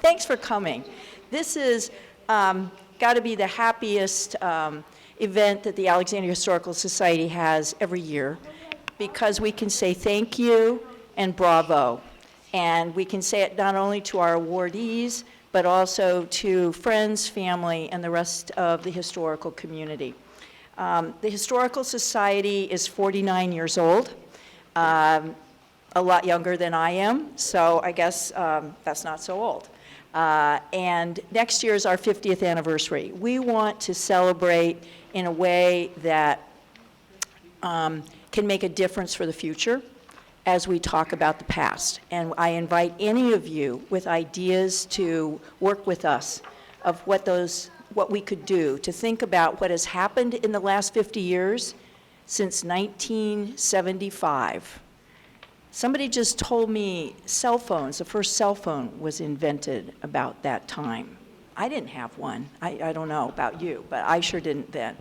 thanks for coming. This is got to be the happiest event that the Alexandria Historical Society has every year, because we can say thank you and bravo. And we can say it not only to our awardees, but also to friends, family, and the rest of the historical community. The Historical Society is 49 years old, a lot younger than I am, so I guess that's not so old. And next year is our 50th anniversary. We want to celebrate in a way that can make a difference for the future as we talk about the past. And I invite any of you with ideas to work with us of what we could do to think about what has happened in the last 50 years since 1975. Somebody just told me cell phones, the first cell phone was invented about that time. I didn't have one. I don't know about you, but I sure didn't then.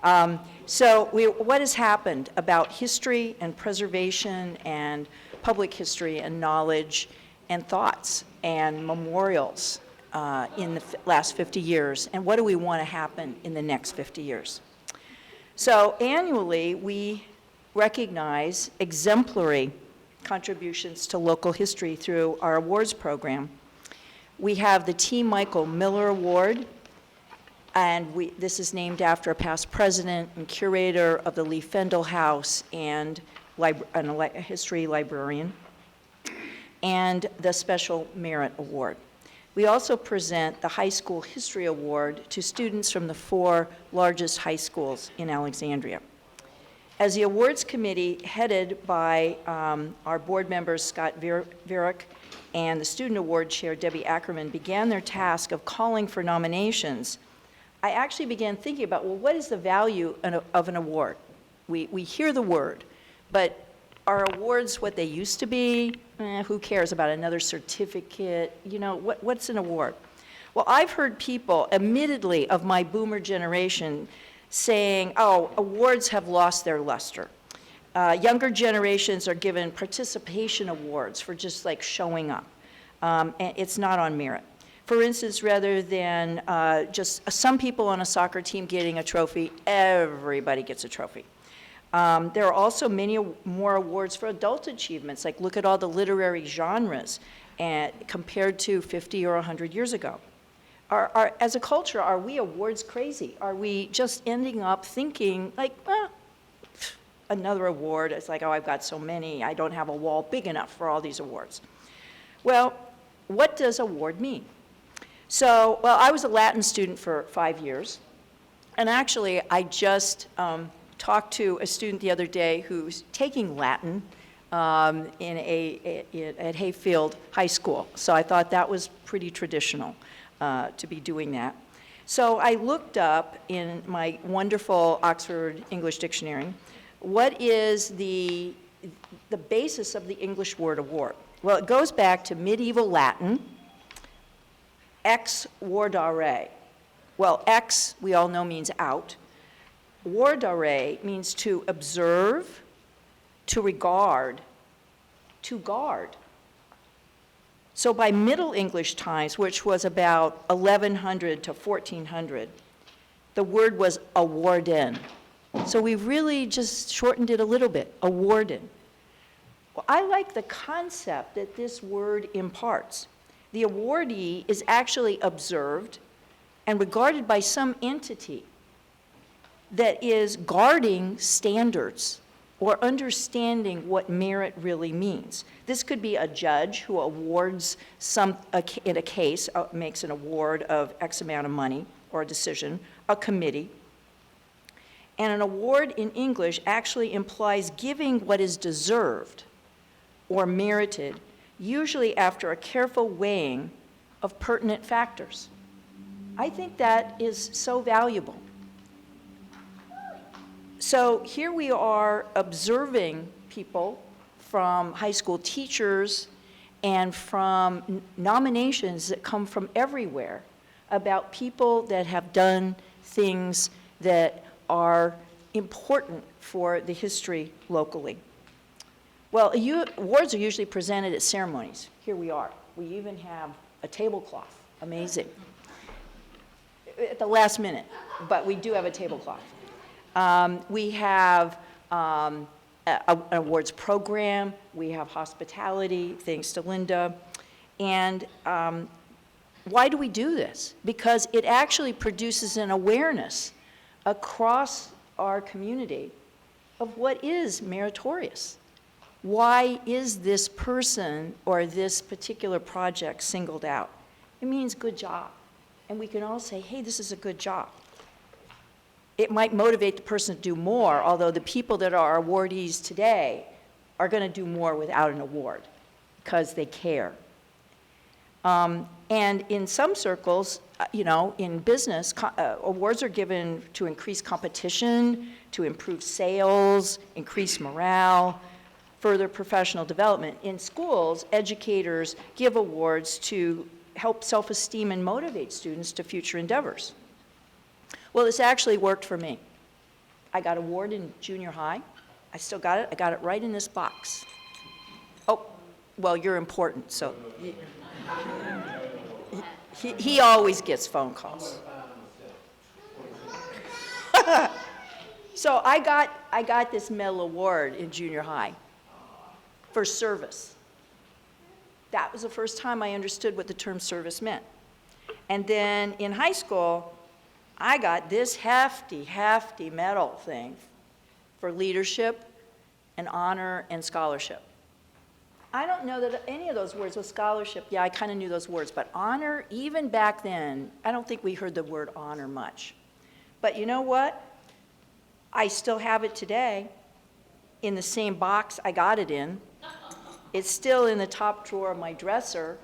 What has happened about history and preservation and public history and knowledge and thoughts and memorials in the last 50 years, and what do we want to happen in the next 50 years? So annually, we recognize exemplary contributions to local history through our awards program. We have the T. Michael Miller Award, and this is named after a past president and curator of the Lee Fendel House and a history librarian, and the Special Merit Award. We also present the High School History Award to students from the 4 largest high schools in Alexandria. As the awards committee, headed by our board members Scott Varick and the student award chair Debbie Ackerman, began their task of calling for nominations, I actually began thinking about, well, what is the value of an award? We hear the word, but are awards what they used to be? Who cares about another certificate? You know, what's an award? Well, I've heard people, admittedly of my boomer generation, saying, oh, awards have lost their luster. Younger generations are given participation awards for just like showing up. And it's not on merit. For instance, rather than just some people on a soccer team getting a trophy, everybody gets a trophy. There are also many more awards for adult achievements, like look at all the literary genres compared to 50 or 100 years ago. As a culture, are we awards crazy? Are we just ending up thinking like, another award, it's like, oh, I've got so many, I don't have a wall big enough for all these awards. Well, what does award mean? So, well, I was a Latin student for 5 years, and actually I just talked to a student the other day who's taking Latin at Hayfield High School. So I thought that was pretty traditional to be doing that. So I looked up in my wonderful Oxford English Dictionary, what is the basis of the English word award? Well, it goes back to medieval Latin, ex wardare. Well, ex, we all know, means out. Wardare means to observe, to regard, to guard. So by Middle English times, which was about 1100 to 1400, the word was a warden. So we really just shortened it a little bit, a warden. Well, I like the concept that this word imparts. The awardee is actually observed and regarded by some entity that is guarding standards or understanding what merit really means. This could be a judge who awards in a case, makes an award of X amount of money or a decision, a committee. And an award in English actually implies giving what is deserved or merited, usually after a careful weighing of pertinent factors. I think that is so valuable. So here we are observing people from high school teachers and from nominations that come from everywhere about people that have done things that are important for the history locally. Well, awards are usually presented at ceremonies. Here we are. We even have a tablecloth. Amazing. At the last minute, but we do have a tablecloth. We have an awards program. We have hospitality, thanks to Linda. And why do we do this? Because it actually produces an awareness across our community of what is meritorious. Why is this person or this particular project singled out? It means good job. And we can all say, hey, this is a good job. It might motivate the person to do more, although the people that are awardees today are going to do more without an award because they care. And in some circles, in business, awards are given to increase competition, to improve sales, increase morale, further professional development. In schools, educators give awards to help self-esteem and motivate students to future endeavors. Well, this actually worked for me. I got an award in junior high. I still got it. I got it right in this box. Oh, well, you're important, so. He always gets phone calls. So I got this medal award in junior high for service. That was the first time I understood what the term service meant. And then in high school, I got this hefty medal thing for leadership and honor and scholarship. I don't know that any of those words was scholarship. Yeah, I kind of knew those words, but honor, even back then, I don't think we heard the word honor much. But you know what? I still have it today in the same box I got it in. It's still in the top drawer of my dresser.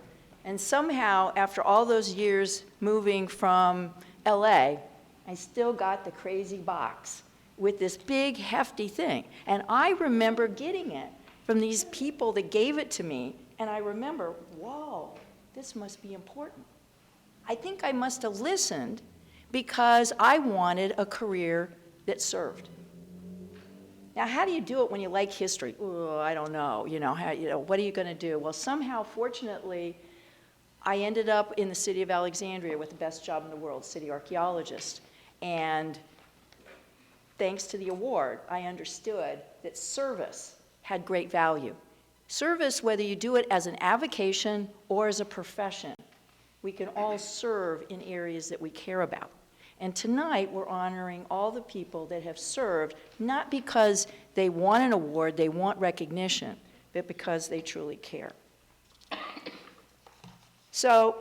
And somehow, after all those years moving from LA, I still got the crazy box with this big, hefty thing. And I remember getting it from these people that gave it to me, and I remember, whoa, this must be important. I think I must have listened because I wanted a career that served. Now, how do you do it when you like history? Oh, I don't know. What are you going to do? Well, somehow, fortunately, I ended up in the city of Alexandria with the best job in the world, city archaeologist. And thanks to the award, I understood that service had great value. Service, whether you do it as an avocation or as a profession, we can all serve in areas that we care about. And tonight, we're honoring all the people that have served, not because they want an award, they want recognition, but because they truly care. So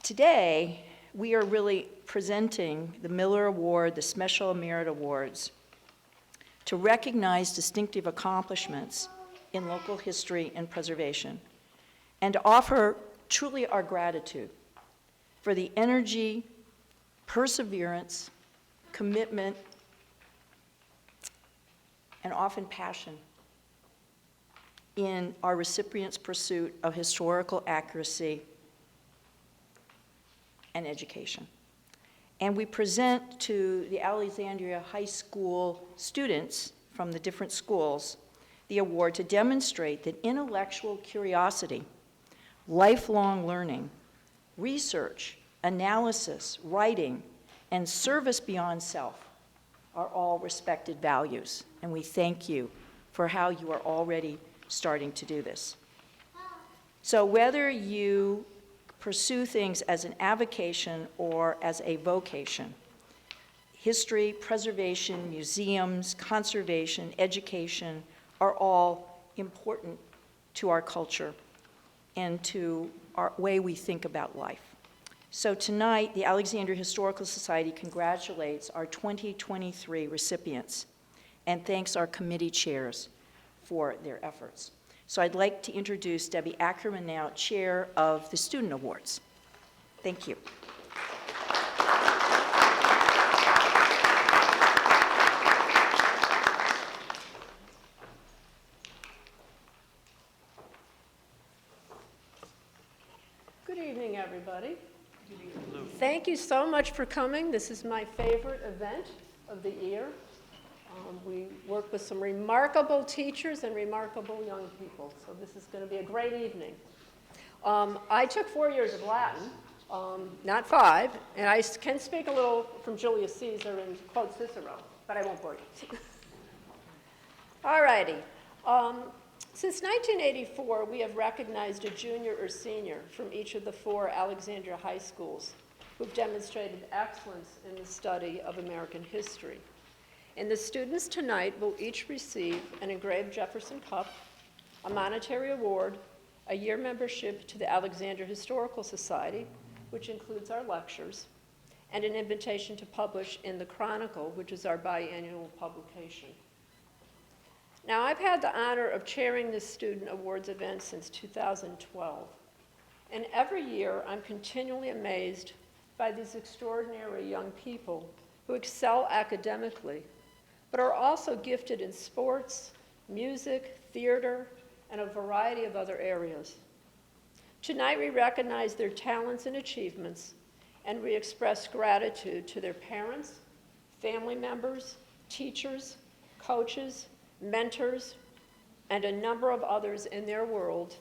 today, we are really presenting the Miller Award, the Special Merit Awards, to recognize distinctive accomplishments in local history and preservation, and to offer truly our gratitude for the energy, perseverance, commitment, and often passion in our recipients' pursuit of historical accuracy and education. And we present to the Alexandria High School students from the different schools the award to demonstrate that intellectual curiosity, lifelong learning, research, analysis, writing, and service beyond self are all respected values. And we thank you for how you are already starting to do this. So whether you pursue things as an avocation or as a vocation, history, preservation, museums, conservation, education are all important to our culture and to our way we think about life. So tonight, the Alexandria Historical Society congratulates our 2023 recipients and thanks our committee chairs for their efforts. So I'd like to introduce Debbie Ackerman now, Chair of the Student Awards. Thank you. Good evening, everybody. Thank you so much for coming. This is my favorite event of the year. We work with some remarkable teachers and remarkable young people, so this is going to be a great evening. I took 4 years of Latin, not 5, and I can speak a little from Julius Caesar and quote Cicero, but I won't bore you. All righty. Since 1984, we have recognized a junior or senior from each of the 4 Alexandria high schools who've demonstrated excellence in the study of American history. And the students tonight will each receive an engraved Jefferson Cup, a monetary award, a year membership to the Alexandria Historical Society, which includes our lectures, and an invitation to publish in the Chronicle, which is our biannual publication. Now, I've had the honor of chairing this Student Awards event since 2012. And every year, I'm continually amazed by these extraordinary young people who excel academically, but are also gifted in sports, music, theater, and a variety of other areas. Tonight, we recognize their talents and achievements, and we express gratitude to their parents, family members, teachers, coaches, mentors, and a number of others in their world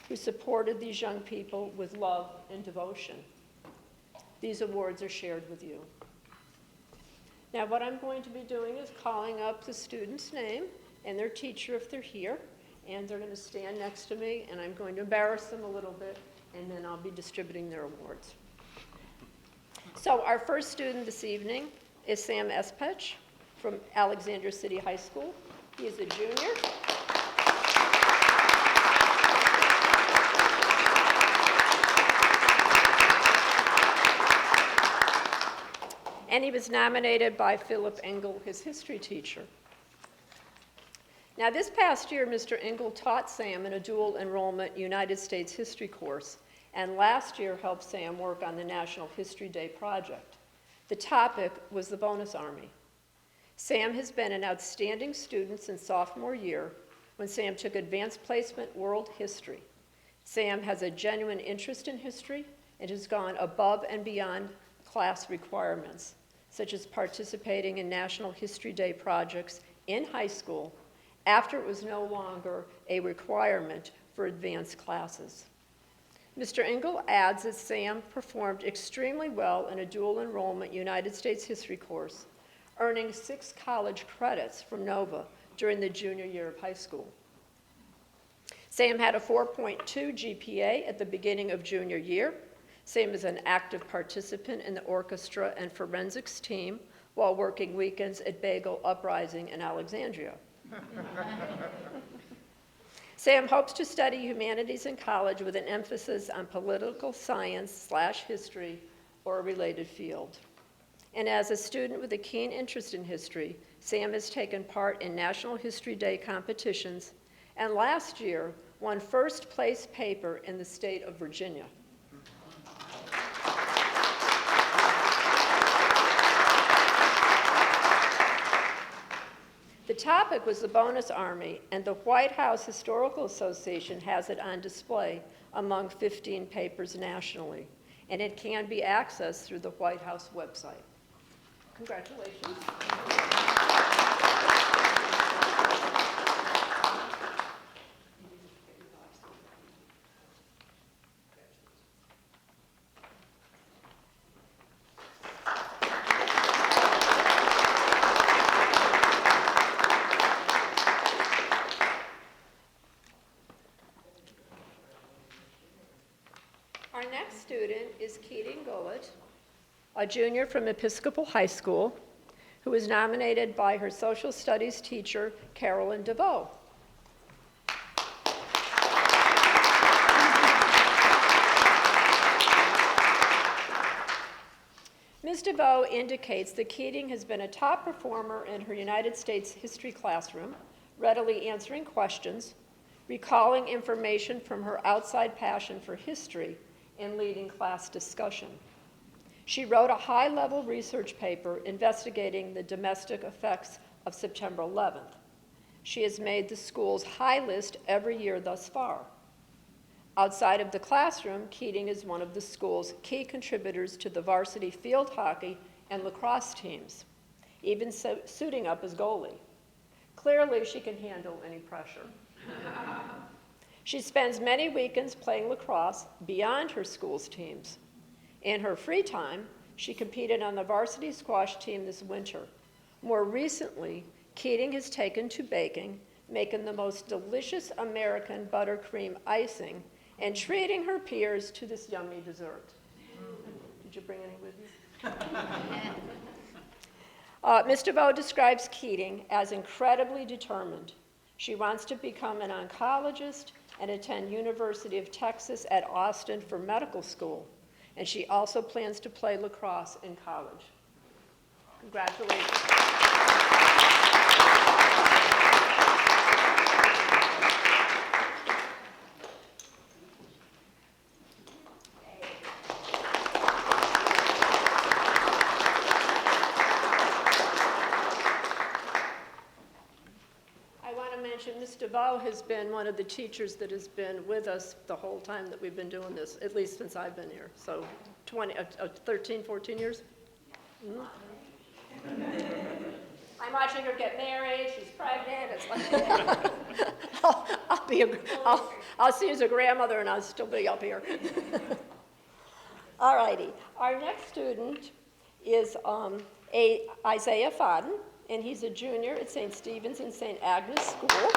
who supported these young people with love and devotion. These awards are shared with you. Now, what I'm going to be doing is calling up the student's name and their teacher if they're here, and they're going to stand next to me, and I'm going to embarrass them a little bit, and then I'll be distributing their awards. So our first student this evening is Sam Espech from Alexandria City High School. He is a junior. And he was nominated by Philip Engel, his history teacher. Now, this past year, Mr. Engel taught Sam in a dual enrollment United States history course, and last year helped Sam work on the National History Day project. The topic was the bonus army. Sam has been an outstanding student since sophomore year when Sam took advanced placement world history. Sam has a genuine interest in history and has gone above and beyond class requirements, such as participating in National History Day projects in high school after it was no longer a requirement for advanced classes. Mr. Engel adds that Sam performed extremely well in a dual enrollment United States history course, earning 6 college credits from NOVA during the junior year of high school. Sam had a 4.2 GPA at the beginning of junior year. Sam is an active participant in the orchestra and forensics team while working weekends at Bagel Uprising in Alexandria. Sam hopes to study humanities in college with an emphasis on political science/history or a related field. And as a student with a keen interest in history, Sam has taken part in National History Day competitions and last year won first place paper in the state of Virginia. The topic was the bonus army, and the White House Historical Association has it on display among 15 papers nationally, and it can be accessed through the White House website. Congratulations. Our next student is Keating Gullett, a junior from Episcopal High School, who was nominated by her social studies teacher, Carolyn DeVoe. Ms. DeVoe indicates that Keating has been a top performer in her United States history classroom, readily answering questions, recalling information from her outside passion for history, and leading class discussion. She wrote a high-level research paper investigating the domestic effects of September 11th. She has made the school's high list every year thus far. Outside of the classroom, Keating is one of the school's key contributors to the varsity field hockey and lacrosse teams, even suiting up as goalie. Clearly, she can handle any pressure. She spends many weekends playing lacrosse beyond her school's teams. In her free time, she competed on the varsity squash team this winter. More recently, Keating has taken to baking, making the most delicious American buttercream icing and treating her peers to this yummy dessert. Did you bring any with you? Ms. DeVoe describes Keating as incredibly determined. She wants to become an oncologist and attend University of Texas at Austin for medical school. And she also plans to play lacrosse in college. Congratulations. Ms. DeVoe has been one of the teachers that has been with us the whole time that we've been doing this, at least since I've been here. So 13, 14 years? I'm watching her get married, she's pregnant, it's like, I'll see you as a grandmother and I'll still be up here. All righty, our next student is Isaiah Fodden, and he's a junior at St. Stephen's and St. Agnes School.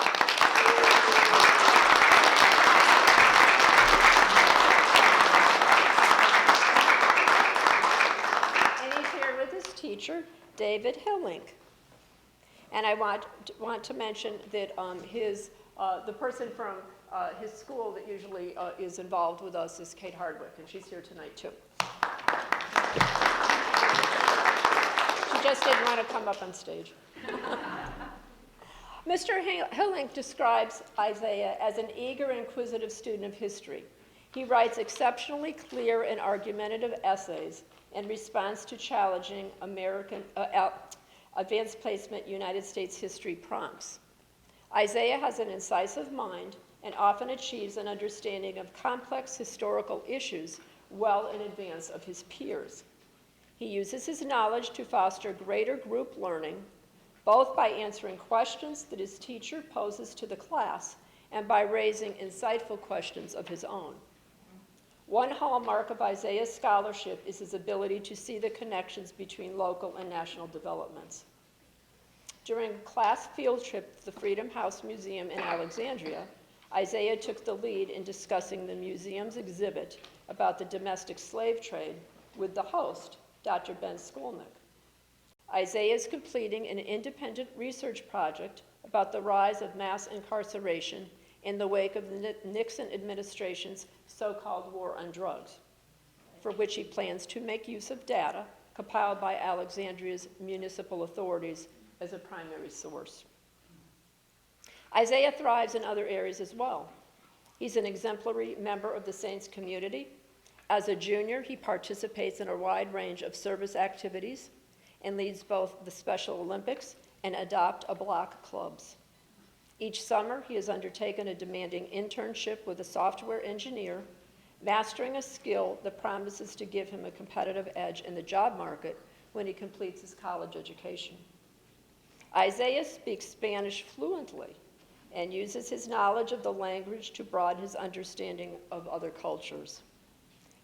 And he's here with his teacher, David Hillink. And I want to mention that the person from his school that usually is involved with us is Kate Hardwick, and she's here tonight too. She just didn't want to come up on stage. Mr. Hillink describes Isaiah as an eager and inquisitive student of history. He writes exceptionally clear and argumentative essays in response to challenging advanced placement United States history prompts. Isaiah has an incisive mind and often achieves an understanding of complex historical issues well in advance of his peers. He uses his knowledge to foster greater group learning, both by answering questions that his teacher poses to the class and by raising insightful questions of his own. One hallmark of Isaiah's scholarship is his ability to see the connections between local and national developments. During a class field trip to the Freedom House Museum in Alexandria, Isaiah took the lead in discussing the museum's exhibit about the domestic slave trade with the host, Dr. Ben Skolnick. Isaiah is completing an independent research project about the rise of mass incarceration in the wake of the Nixon administration's so-called war on drugs, for which he plans to make use of data compiled by Alexandria's municipal authorities as a primary source. Isaiah thrives in other areas as well. He's an exemplary member of the Saints community. As a junior, he participates in a wide range of service activities and leads both the Special Olympics and Adopt a Block clubs. Each summer, he has undertaken a demanding internship with a software engineer, mastering a skill that promises to give him a competitive edge in the job market when he completes his college education. Isaiah speaks Spanish fluently and uses his knowledge of the language to broaden his understanding of other cultures.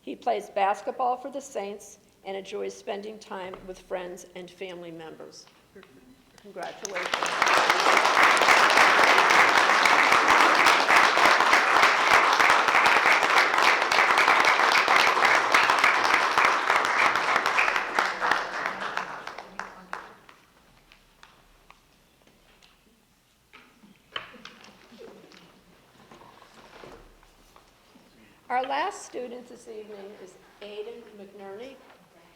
He plays basketball for the Saints and enjoys spending time with friends and family members. Congratulations. Our last student this evening is Aidan McNerney.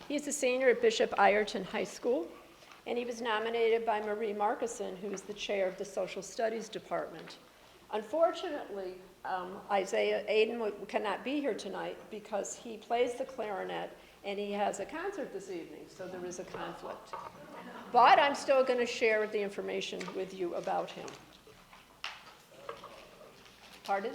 He's a senior at Bishop Ireton High School, and he was nominated by Marie Markison, who is the chair of the Social Studies Department. Unfortunately, Aidan cannot be here tonight because he plays the clarinet and he has a concert this evening, so there is a conflict. But I'm still going to share the information with you about him. Pardon?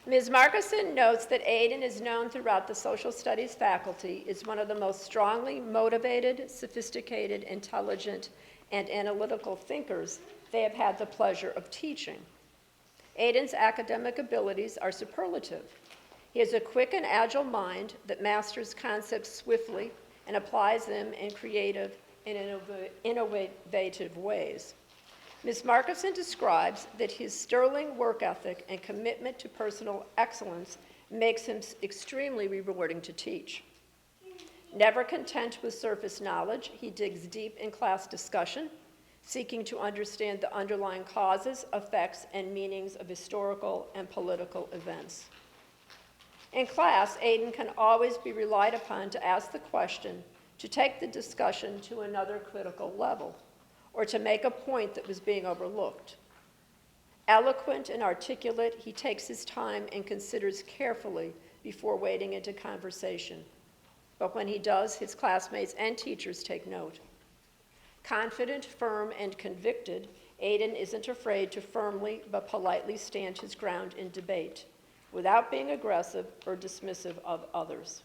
Ms. Markison notes that Aidan is known throughout the social studies faculty as one of the most strongly motivated, sophisticated, intelligent, and analytical thinkers they have had the pleasure of teaching. Aiden's academic abilities are superlative. He has a quick and agile mind that masters concepts swiftly and applies them in creative and innovative ways. Ms. Markison describes that his sterling work ethic and commitment to personal excellence makes him extremely rewarding to teach. Never content with surface knowledge, he digs deep in class discussion, seeking to understand the underlying causes, effects, and meanings of historical and political events. In class, Aiden can always be relied upon to ask the question, to take the discussion to another critical level, or to make a point that was being overlooked. Eloquent and articulate, he takes his time and considers carefully before wading into conversation. But when he does, his classmates and teachers take note. Confident, firm, and convicted, Aiden isn't afraid to firmly but politely stand his ground in debate, without being aggressive or dismissive of others.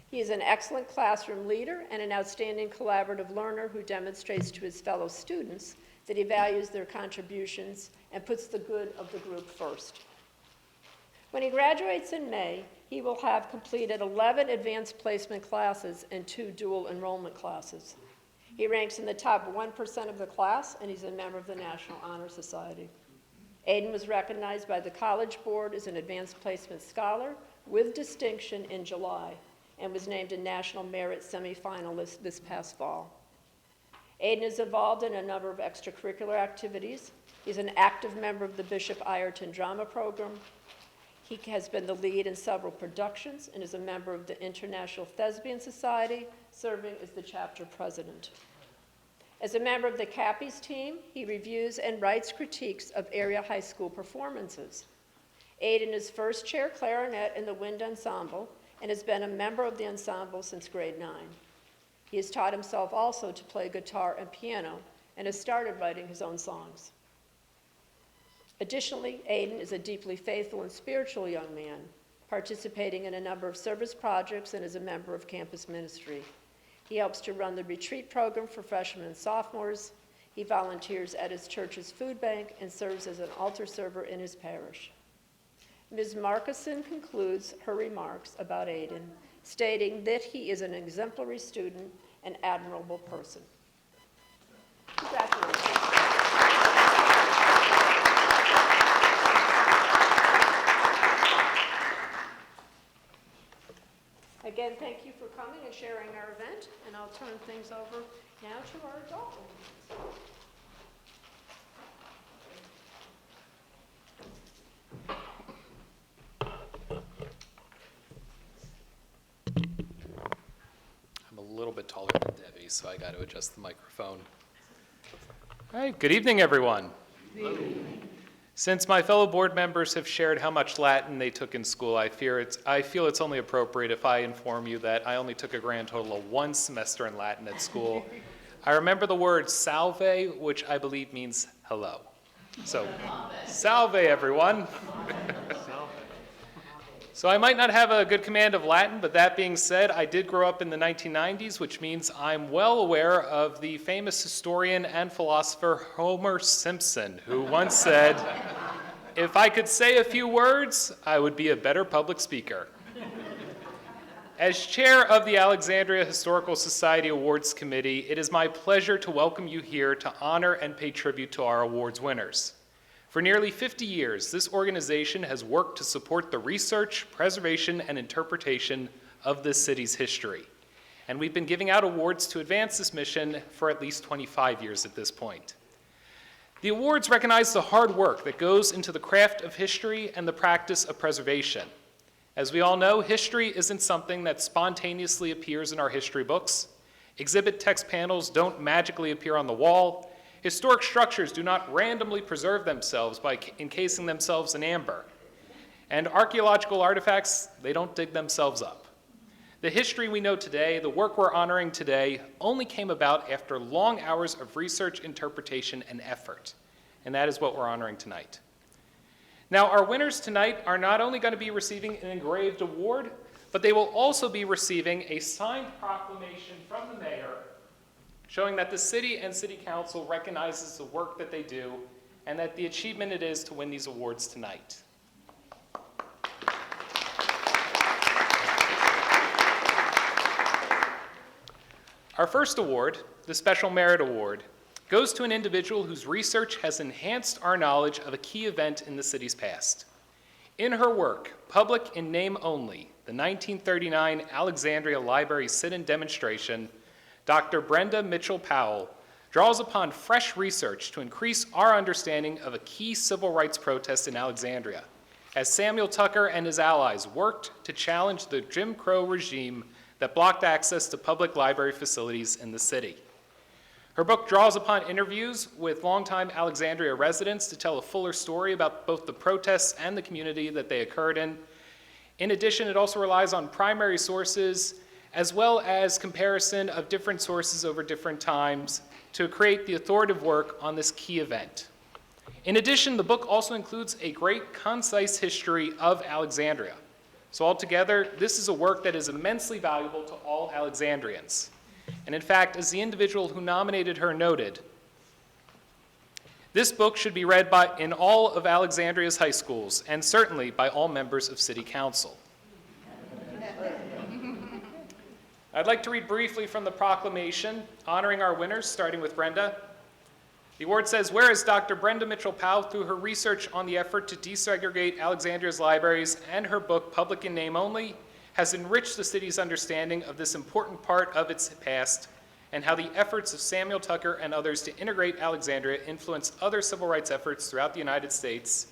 He is an excellent classroom leader and an outstanding collaborative learner who demonstrates to his fellow students that he values their contributions and puts the good of the group first. When he graduates in May, he will have completed 11 advanced placement classes and 2 dual enrollment classes. He ranks in the top 1% of the class, and he's a member of the National Honor Society. Aiden was recognized by the College Board as an advanced placement scholar with distinction in July, and was named a National Merit semifinalist this past fall. Aiden is involved in a number of extracurricular activities. He's an active member of the Bishop Ireton Drama Program. He has been the lead in several productions and is a member of the International Thespian Society, serving as the chapter president. As a member of the Cappies team, he reviews and writes critiques of area high school performances. Aiden is first chair clarinet in the wind ensemble and has been a member of the ensemble since grade 9. He has taught himself also to play guitar and piano and has started writing his own songs. Additionally, Aiden is a deeply faithful and spiritual young man, participating in a number of service projects and is a member of campus ministry. He helps to run the retreat program for freshmen and sophomores. He volunteers at his church's food bank and serves as an altar server in his parish. Ms. Markison concludes her remarks about Aiden, stating that he is an exemplary student and admirable person. Congratulations. Again, thank you for coming and sharing our event, and I'll turn things over now to our adult ones. I'm a little bit taller than Debbie, so I got to adjust the microphone. All right, good evening, everyone. Good evening. Since my fellow board members have shared how much Latin they took in school, I feel it's only appropriate if I inform you that I only took a grand total of 1 semester in Latin at school. I remember the word salve, which I believe means hello. So, salve, everyone. So I might not have a good command of Latin, but that being said, I did grow up in the 1990s, which means I'm well aware of the famous historian and philosopher Homer Simpson, who once said, "If I could say a few words, I would be a better public speaker." As chair of the Alexandria Historical Society Awards Committee, it is my pleasure to welcome you here to honor and pay tribute to our awards winners. For nearly 50 years, this organization has worked to support the research, preservation, and interpretation of this city's history. And we've been giving out awards to advance this mission for at least 25 years at this point. The awards recognize the hard work that goes into the craft of history and the practice of preservation. As we all know, history isn't something that spontaneously appears in our history books. Exhibit text panels don't magically appear on the wall. Historic structures do not randomly preserve themselves by encasing themselves in amber. And archaeological artifacts, they don't dig themselves up. The history we know today, the work we're honoring today, only came about after long hours of research, interpretation, and effort. And that is what we're honoring tonight. Now, our winners tonight are not only going to be receiving an engraved award, but they will also be receiving a signed proclamation from the mayor showing that the city and city council recognizes the work that they do and that the achievement it is to win these awards tonight. Our first award, the Special Merit Award, goes to an individual whose research has enhanced our knowledge of a key event in the city's past. In her work, Public in Name Only, the 1939 Alexandria Library sit-in demonstration, Dr. Brenda Mitchell-Powell draws upon fresh research to increase our understanding of a key civil rights protest in Alexandria, as Samuel Tucker and his allies worked to challenge the Jim Crow regime that blocked access to public library facilities in the city. Her book draws upon interviews with longtime Alexandria residents to tell a fuller story about both the protests and the community that they occurred in. In addition, it also relies on primary sources as well as comparison of different sources over different times to create the authoritative work on this key event. In addition, the book also includes a great concise history of Alexandria. So altogether, this is a work that is immensely valuable to all Alexandrians. And in fact, as the individual who nominated her noted, this book should be read in all of Alexandria's high schools, and certainly by all members of City Council. I'd like to read briefly from the proclamation honoring our winners, starting with Brenda. The award says, whereas Dr. Brenda Mitchell-Powell, through her research on the effort to desegregate Alexandria's libraries and her book, Public in Name Only, has enriched the city's understanding of this important part of its past and how the efforts of Samuel Tucker and others to integrate Alexandria influenced other civil rights efforts throughout the United States.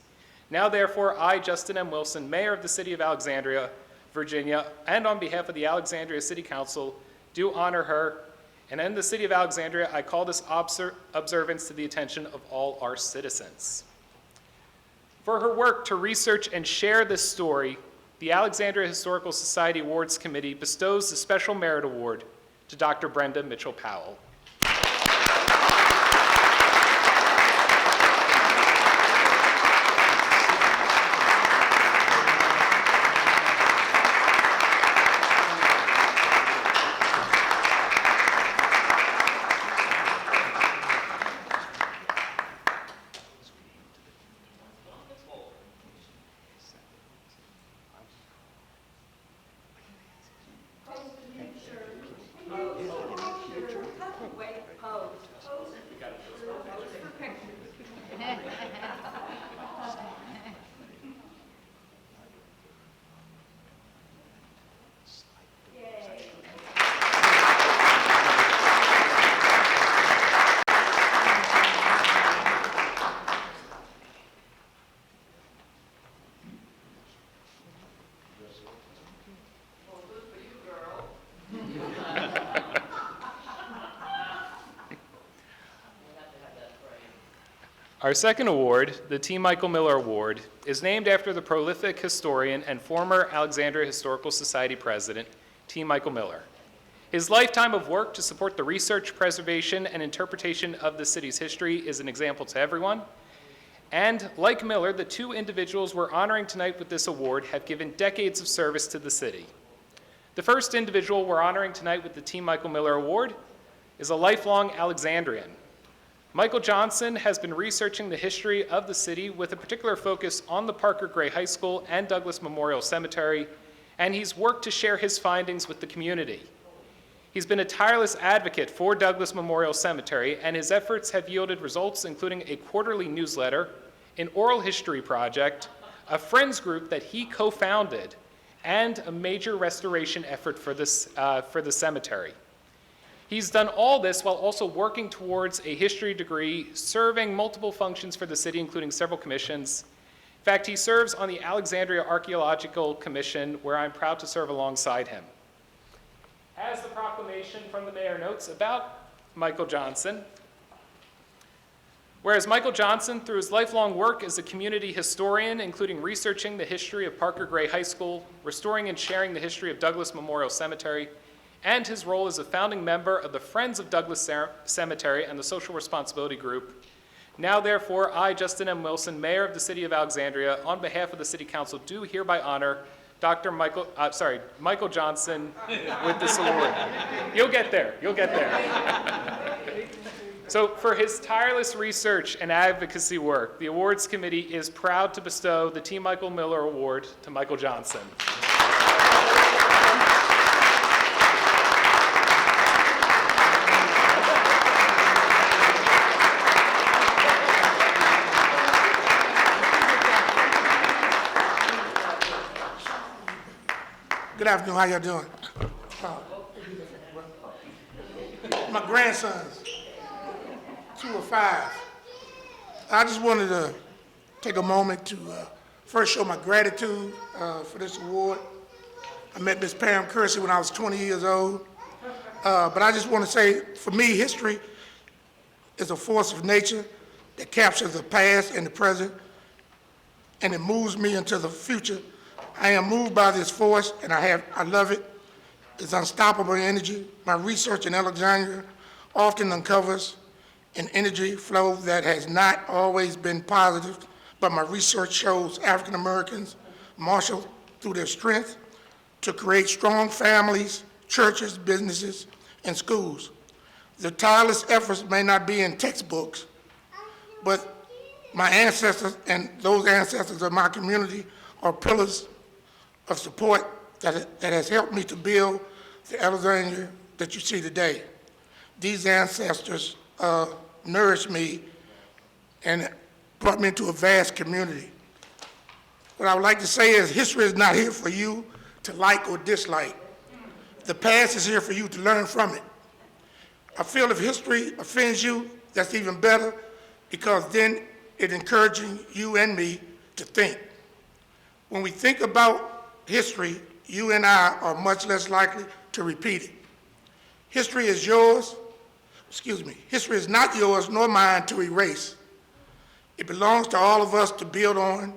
Now, therefore, I, Justin M. Wilson, Mayor of the City of Alexandria, Virginia, and on behalf of the Alexandria City Council, do honor her. And in the City of Alexandria, I call this observance to the attention of all our citizens. For her work to research and share this story, the Alexandria Historical Society Awards Committee bestows the Special Merit Award to Dr. Brenda Mitchell-Powell. Our second award, the T. Michael Miller Award, is named after the prolific historian and former Alexandria Historical Society president, T. Michael Miller. His lifetime of work to support the research, preservation, and interpretation of the city's history is an example to everyone. And like Miller, the two individuals we're honoring tonight with this award have given decades of service to the city. The first individual we're honoring tonight with the T. Michael Miller Award is a lifelong Alexandrian. Michael Johnson has been researching the history of the city with a particular focus on the Parker Gray High School and Douglas Memorial Cemetery, and he's worked to share his findings with the community. He's been a tireless advocate for Douglas Memorial Cemetery, and his efforts have yielded results including a quarterly newsletter, an oral history project, a friends group that he co-founded, and a major restoration effort for the cemetery. He's done all this while also working towards a history degree, serving multiple functions for the city, including several commissions. In fact, he serves on the Alexandria Archaeological Commission, where I'm proud to serve alongside him. As the proclamation from the mayor notes about Michael Johnson, whereas Michael Johnson, through his lifelong work as a community historian, including researching the history of Parker Gray High School, restoring and sharing the history of Douglas Memorial Cemetery, and his role as a founding member of the Friends of Douglas Cemetery and the Social Responsibility Group. Now, therefore, I, Justin M. Wilson, Mayor of the City of Alexandria, on behalf of the City Council, do hereby honor Michael Johnson with this award. You'll get there, you'll get there. So for his tireless research and advocacy work, the awards committee is proud to bestow the T. Michael Miller Award to Michael Johnson. Good afternoon, how y'all doing? My grandsons, 2 or 5. I just wanted to take a moment to first show my gratitude for this award. I met Miss Pam Kersey when I was 20 years old. But I just want to say, for me, history is a force of nature that captures the past and the present, and it moves me into the future. I am moved by this force, and I love it. It's unstoppable energy. My research in Alexandria often uncovers an energy flow that has not always been positive, but my research shows African Americans marshal through their strength to create strong families, churches, businesses, and schools. The tireless efforts may not be in textbooks, but my ancestors and those ancestors of my community are pillars of support that has helped me to build the Alexandria that you see today. These ancestors nourished me and brought me into a vast community. What I would like to say is history is not here for you to like or dislike. The past is here for you to learn from it. I feel if history offends you, that's even better, because then it encourages you and me to think. When we think about history, you and I are much less likely to repeat it. History is not yours nor mine to erase. It belongs to all of us to build on.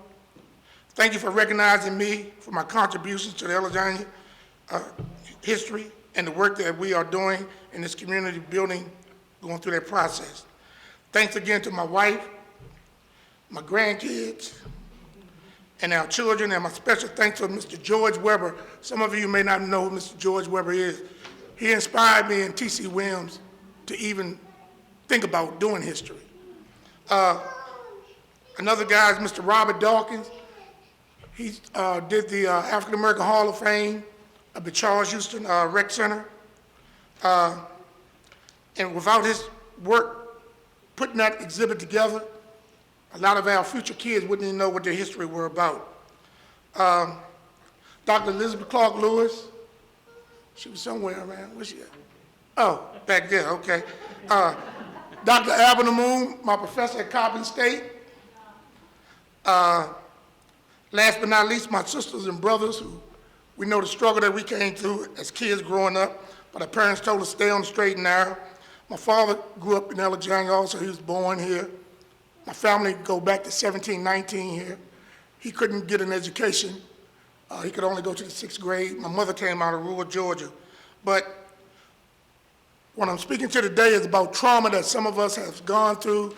Thank you for recognizing me for my contributions to the Alexandria history and the work that we are doing in this community building, going through that process. Thanks again to my wife, my grandkids, and our children, and my special thanks to Mr. George Weber. Some of you may not know who Mr. George Weber is. He inspired me and T.C. Williams to even think about doing history. Another guy is Mr. Robert Dawkins. He did the African American Hall of Fame of the Charles Houston Rec Center. And without his work putting that exhibit together, a lot of our future kids wouldn't even know what their history were about. Dr. Elizabeth Clark Lewis, she was somewhere around, where's she at? Oh, back there, okay. Dr. Abner Moon, my professor at Coppin State. Last but not least, my sisters and brothers, who we know the struggle that we came through as kids growing up, but our parents told us to stay on the straight and narrow. My father grew up in Alexandria also, he was born here. My family go back to 1719 here. He couldn't get an education. He could only go to the 6th grade. My mother came out of rural Georgia. But what I'm speaking to today is about trauma that some of us have gone through,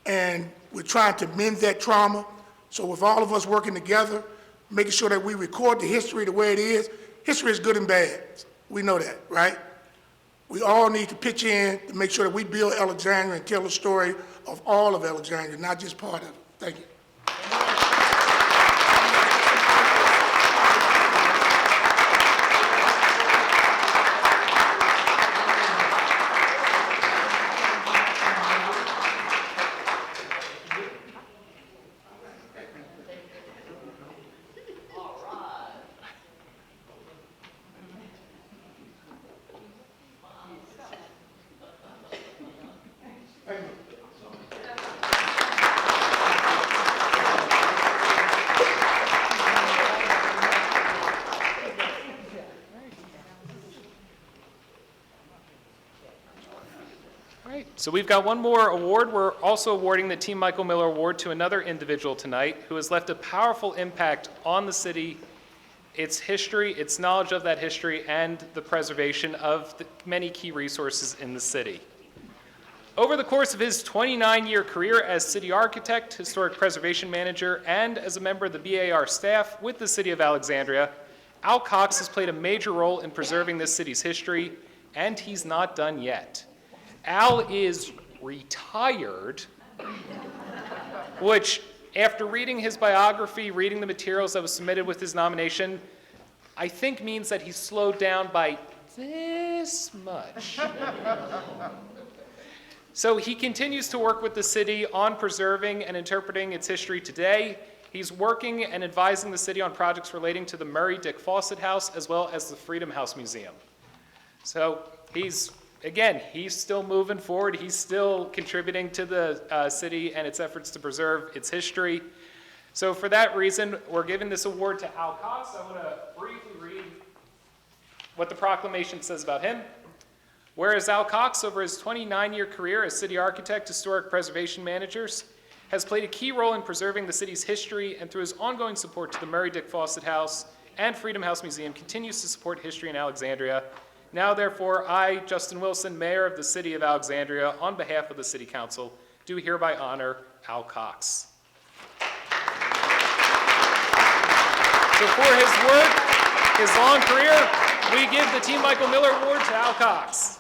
and we're trying to mend that trauma. So with all of us working together, making sure that we record the history the way it is. History is good and bad. We know that, right? We all need to pitch in to make sure that we build Alexandria and tell the story of all of Alexandria, not just part of it. Thank you. So we've got one more award. We're also awarding the Team Michael Miller Award to another individual tonight who has left a powerful impact on the city, its history, its knowledge of that history, and the preservation of the many key resources in the city. Over the course of his 29-year career as city architect, historic preservation manager, and as a member of the BAR staff with the City of Alexandria, Al Cox has played a major role in preserving this city's history, and he's not done yet. Al is retired, which, after reading his biography, reading the materials that was submitted with his nomination, I think means that he's slowed down by this much. So he continues to work with the city on preserving and interpreting its history today. He's working and advising the city on projects relating to the Murray Dick Fawcett House as well as the Freedom House Museum. So he's still moving forward. He's still contributing to the city and its efforts to preserve its history. So for that reason, we're giving this award to Al Cox. I want to briefly read what the proclamation says about him. Whereas Al Cox, over his 29-year career as city architect, historic preservation managers, has played a key role in preserving the city's history, and through his ongoing support to the Murray Dick Fawcett House and Freedom House Museum, continues to support history in Alexandria. Now, therefore, I, Justin Wilson, Mayor of the City of Alexandria, on behalf of the City Council, do hereby honor Al Cox. So for his work, his long career, we give the T. Michael Miller Award to Al Cox.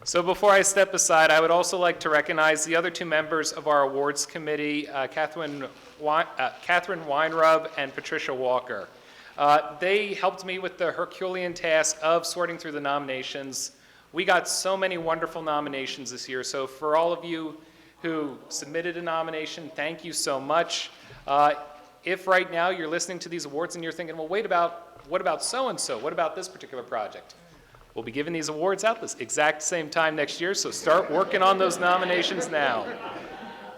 So before I step aside, I would also like to recognize the other two members of our awards committee, Catherine Weinrub and Patricia Walker. They helped me with the Herculean task of sorting through the nominations. We got so many wonderful nominations this year, so for all of you who submitted a nomination, thank you so much. If right now you're listening to these awards and you're thinking, well, what about so-and-so? What about this particular project? We'll be giving these awards out this exact same time next year, so start working on those nominations now.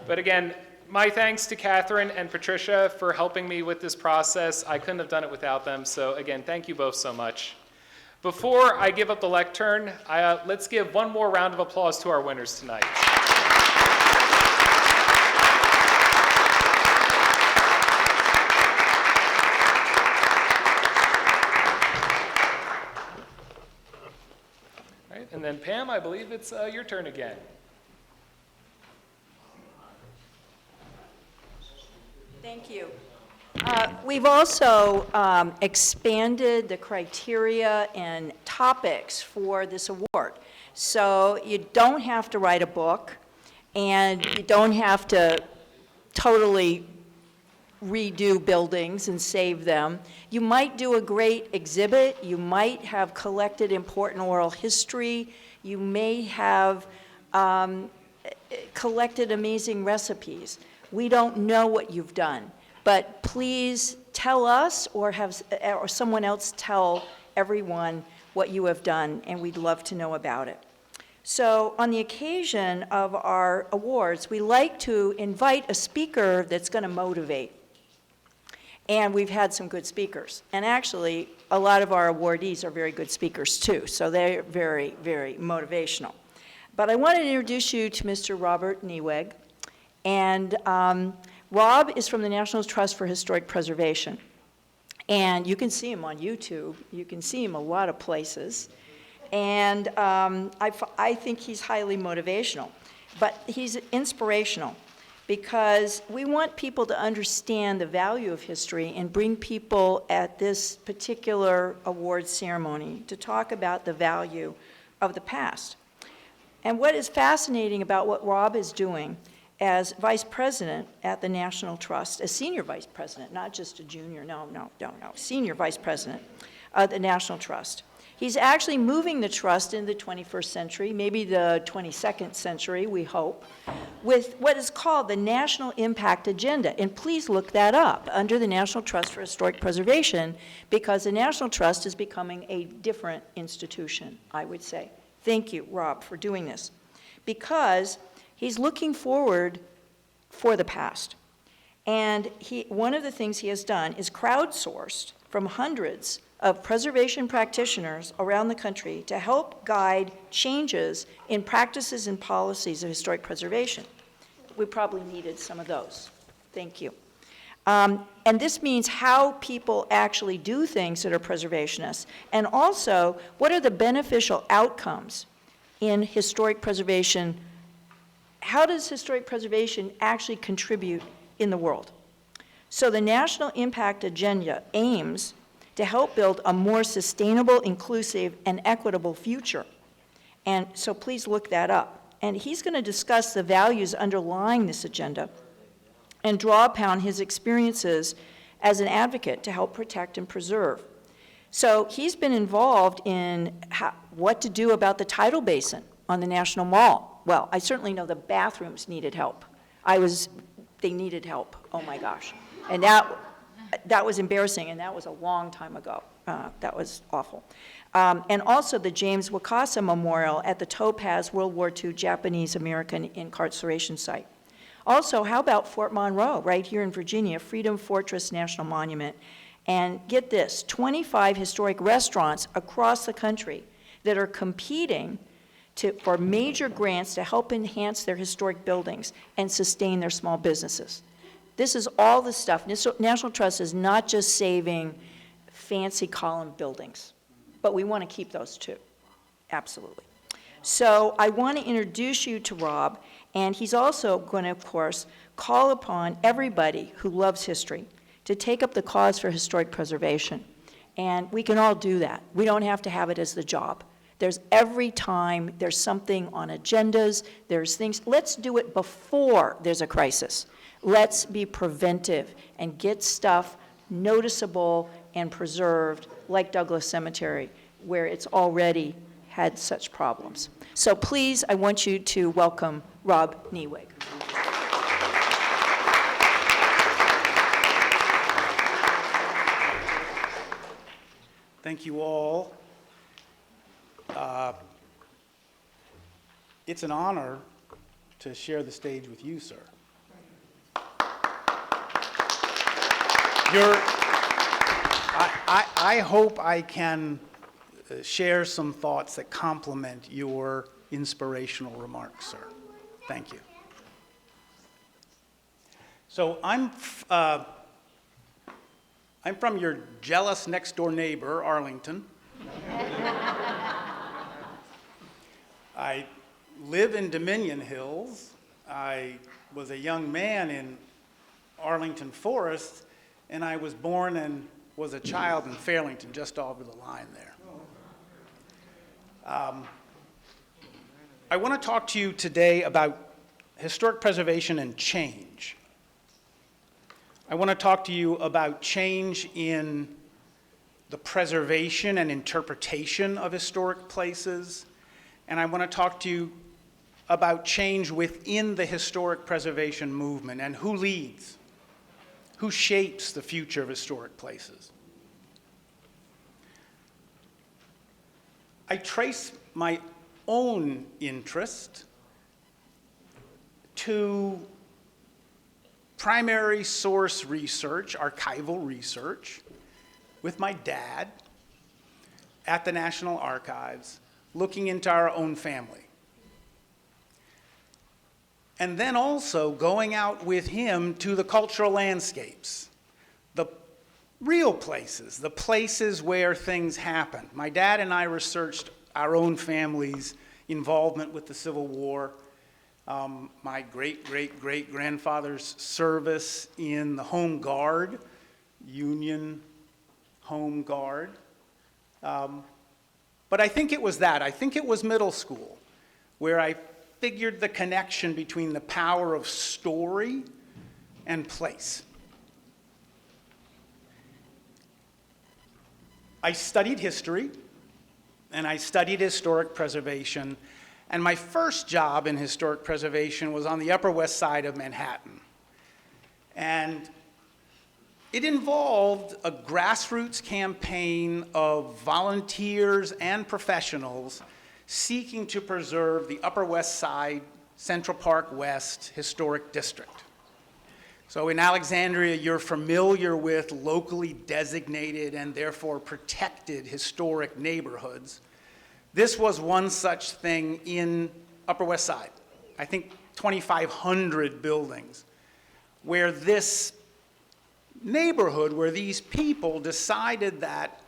But again, my thanks to Catherine and Patricia for helping me with this process. I couldn't have done it without them, so again, thank you both so much. Before I give up the lectern, let's give one more round of applause to our winners tonight. And then Pam, I believe it's your turn again. Thank you. We've also expanded the criteria and topics for this award. So you don't have to write a book, and you don't have to totally redo buildings and save them. You might do a great exhibit. You might have collected important oral history. You may have collected amazing recipes. We don't know what you've done, but please tell us or someone else tell everyone what you have done, and we'd love to know about it. So on the occasion of our awards, we like to invite a speaker that's going to motivate. And we've had some good speakers. And actually, a lot of our awardees are very good speakers too, so they're very, very motivational. But I want to introduce you to Mr. Robert Nieweg. And Rob is from the National Trust for Historic Preservation. And you can see him on YouTube. You can see him a lot of places. And I think he's highly motivational. But he's inspirational, because we want people to understand the value of history and bring people at this particular award ceremony to talk about the value of the past. And what is fascinating about what Rob is doing as vice president at the National Trust, as senior vice president, not just a junior, no, senior vice president, the National Trust. He's actually moving the trust in the 21st century, maybe the 22nd century, we hope, with what is called the National Impact Agenda. And please look that up under the National Trust for Historic Preservation, because the National Trust is becoming a different institution, I would say. Thank you, Rob, for doing this. Because he's looking forward for the past. And one of the things he has done is crowdsourced from hundreds of preservation practitioners around the country to help guide changes in practices and policies of historic preservation. We probably needed some of those. Thank you. And this means how people actually do things that are preservationists, and also what are the beneficial outcomes in historic preservation. How does historic preservation actually contribute in the world? So the National Impact Agenda aims to help build a more sustainable, inclusive, and equitable future. And so please look that up. And he's going to discuss the values underlying this agenda and draw upon his experiences as an advocate to help protect and preserve. So he's been involved in what to do about the tidal basin on the National Mall. Well, I certainly know the bathrooms needed help. They needed help, oh my gosh. And that was embarrassing, and that was a long time ago. That was awful. And also the James Wakasa Memorial at the Topaz World War II Japanese-American incarceration site. Also, how about Fort Monroe, right here in Virginia, Freedom Fortress National Monument? And get this, 25 historic restaurants across the country that are competing for major grants to help enhance their historic buildings and sustain their small businesses. This is all the stuff. National Trust is not just saving fancy column buildings, but we want to keep those too, absolutely. So I want to introduce you to Rob, and he's also going to, of course, call upon everybody who loves history to take up the cause for historic preservation. And we can all do that. We don't have to have it as the job. Every time there's something on agendas, there's things, let's do it before there's a crisis. Let's be preventive and get stuff noticeable and preserved, like Douglas Cemetery, where it's already had such problems. So please, I want you to welcome Rob Nieweg. Thank you all. It's an honor to share the stage with you, sir. I hope I can share some thoughts that complement your inspirational remarks, sir. Thank you. So I'm from your jealous next-door neighbor, Arlington. I live in Dominion Hills. I was a young man in Arlington Forest, and I was born and was a child in Fairlington, just over the line there. I want to talk to you today about historic preservation and change. I want to talk to you about change in the preservation and interpretation of historic places, and I want to talk to you about change within the historic preservation movement and who leads, who shapes the future of historic places. I trace my own interest to primary source research, archival research, with my dad at the National Archives, looking into our own family. And then also going out with him to the cultural landscapes, the real places, the places where things happen. My dad and I researched our own family's involvement with the Civil War, my great-great-great-grandfather's service in the Home Guard, Union Home Guard. But I think it was that. I think it was middle school where I figured the connection between the power of story and place. I studied history, and I studied historic preservation, and my first job in historic preservation was on the Upper West Side of Manhattan. And it involved a grassroots campaign of volunteers and professionals seeking to preserve the Upper West Side, Central Park West Historic District. So in Alexandria, you're familiar with locally designated and therefore protected historic neighborhoods. This was one such thing in Upper West Side. I think 2,500 buildings, where this neighborhood, where these people decided that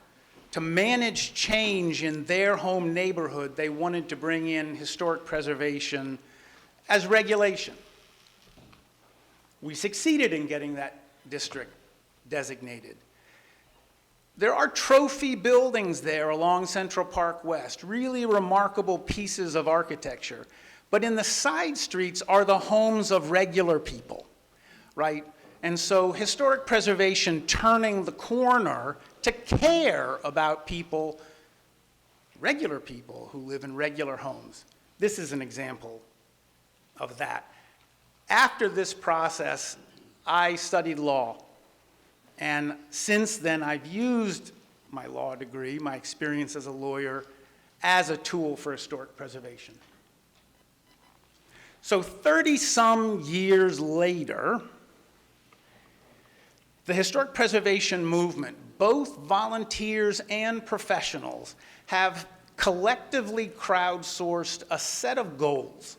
to manage change in their home neighborhood, they wanted to bring in historic preservation as regulation. We succeeded in getting that district designated. There are trophy buildings there along Central Park West, really remarkable pieces of architecture. But in the side streets are the homes of regular people, right? And so historic preservation turning the corner to care about people, regular people who live in regular homes. This is an example of that. After this process, I studied law. And since then, I've used my law degree, my experience as a lawyer, as a tool for historic preservation. So 30-some years later, the historic preservation movement, both volunteers and professionals, have collectively crowdsourced a set of goals.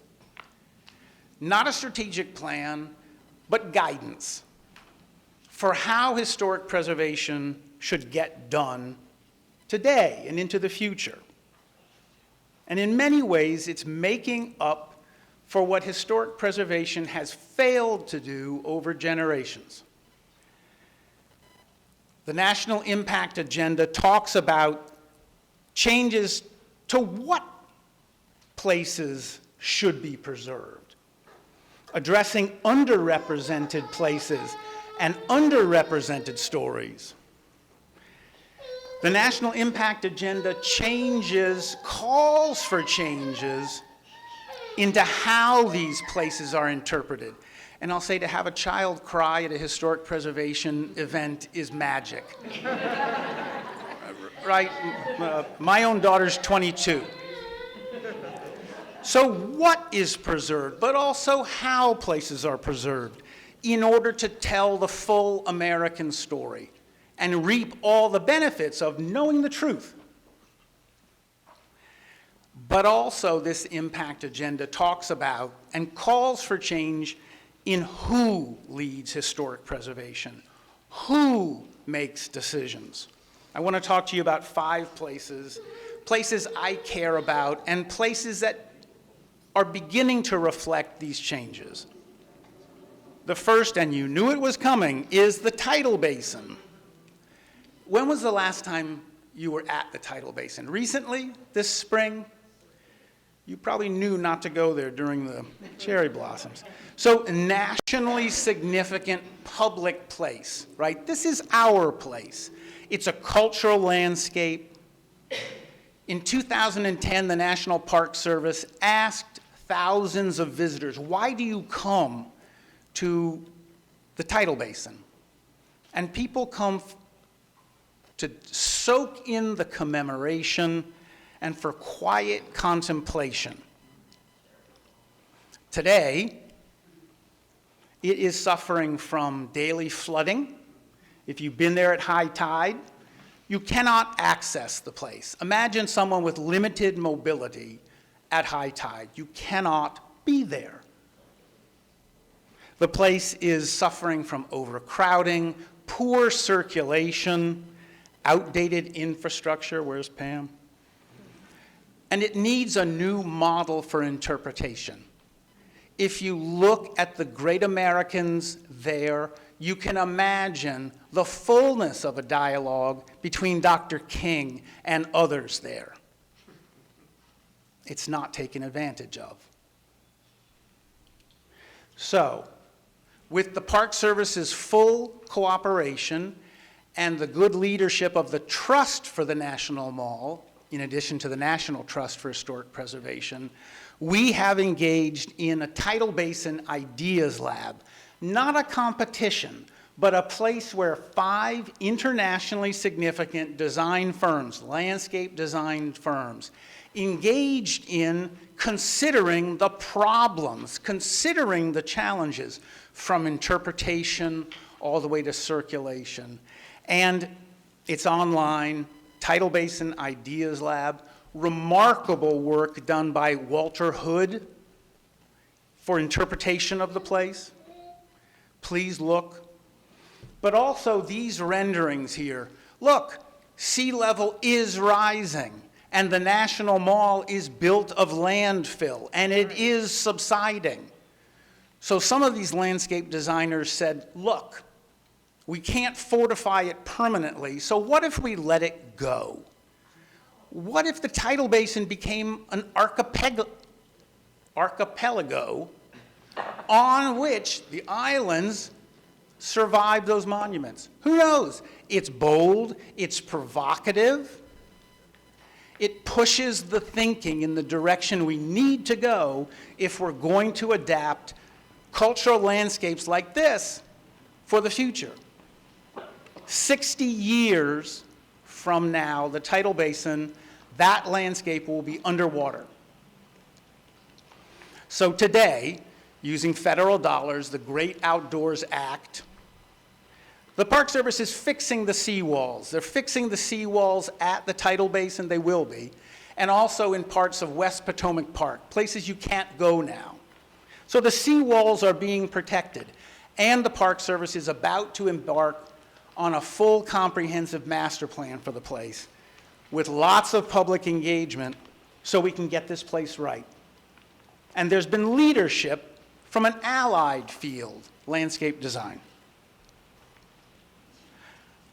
Not a strategic plan, but guidance for how historic preservation should get done today and into the future. And in many ways, it's making up for what historic preservation has failed to do over generations. The National Impact Agenda talks about changes to what places should be preserved, addressing underrepresented places and underrepresented stories. The National Impact Agenda calls for changes into how these places are interpreted. And I'll say to have a child cry at a historic preservation event is magic. Right? My own daughter's 22. So what is preserved, but also how places are preserved in order to tell the full American story and reap all the benefits of knowing the truth. But also this impact agenda talks about and calls for change in who leads historic preservation, who makes decisions. I want to talk to you about 5 places I care about and places that are beginning to reflect these changes. The first, and you knew it was coming, is the tidal basin. When was the last time you were at the tidal basin? Recently? This spring? You probably knew not to go there during the cherry blossoms. So, a nationally significant public place, right? This is our place. It's a cultural landscape. In 2010, the National Park Service asked thousands of visitors, why do you come to the tidal basin? And people come to soak in the commemoration and for quiet contemplation. Today, it is suffering from daily flooding. If you've been there at high tide, you cannot access the place. Imagine someone with limited mobility at high tide. You cannot be there. The place is suffering from overcrowding, poor circulation, outdated infrastructure. Where's Pam? And it needs a new model for interpretation. If you look at the great Americans there, you can imagine the fullness of a dialogue between Dr. King and others there. It's not taken advantage of. So, with the Park Service's full cooperation and the good leadership of the Trust for the National Mall, in addition to the National Trust for Historic Preservation, we have engaged in a tidal basin ideas lab, not a competition, but a place where 5 internationally significant design firms, landscape design firms, engaged in considering the problems, considering the challenges from interpretation all the way to circulation. And it's online, Tidal Basin Ideas Lab, remarkable work done by Walter Hood for interpretation of the place. Please look. But also these renderings here. Look, sea level is rising, and the National Mall is built of landfill, and it is subsiding. So some of these landscape designers said, look, we can't fortify it permanently, so what if we let it go? What if the tidal basin became an archipelago on which the islands survive those monuments? Who knows? It's bold, it's provocative, it pushes the thinking in the direction we need to go if we're going to adapt cultural landscapes like this for the future. 60 years from now, the tidal basin, that landscape will be underwater. So today, using federal dollars, the Great Outdoors Act, the Park Service is fixing the seawalls. They're fixing the seawalls at the tidal basin, they will be, and also in parts of West Potomac Park, places you can't go now. So the seawalls are being protected, and the Park Service is about to embark on a full comprehensive master plan for the place with lots of public engagement so we can get this place right. And there's been leadership from an allied field, landscape design.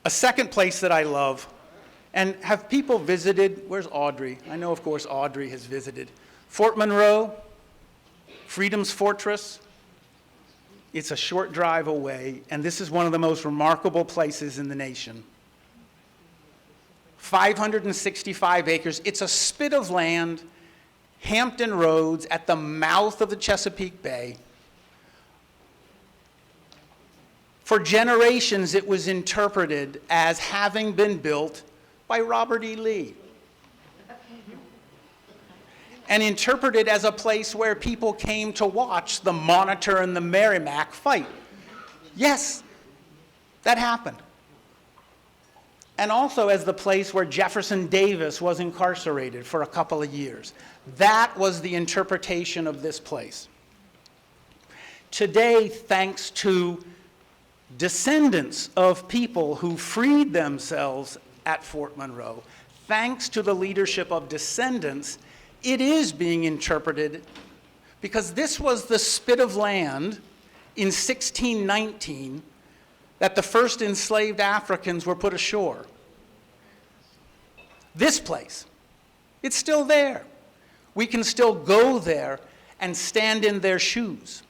A second place that I love, and have people visited, where's Audrey? I know, of course, Audrey has visited. Fort Monroe, Freedom's Fortress. It's a short drive away, and this is one of the most remarkable places in the nation. 565 acres. It's a spit of land, Hampton Roads, at the mouth of the Chesapeake Bay. For generations, it was interpreted as having been built by Robert E. Lee, and interpreted as a place where people came to watch the Monitor and the Merrimack fight. Yes, that happened. And also as the place where Jefferson Davis was incarcerated for a couple of years. That was the interpretation of this place. Today, thanks to descendants of people who freed themselves at Fort Monroe, thanks to the leadership of descendants, it is being interpreted because this was the spit of land in 1619 that the first enslaved Africans were put ashore. This place, it's still there. We can still go there and stand in their shoes.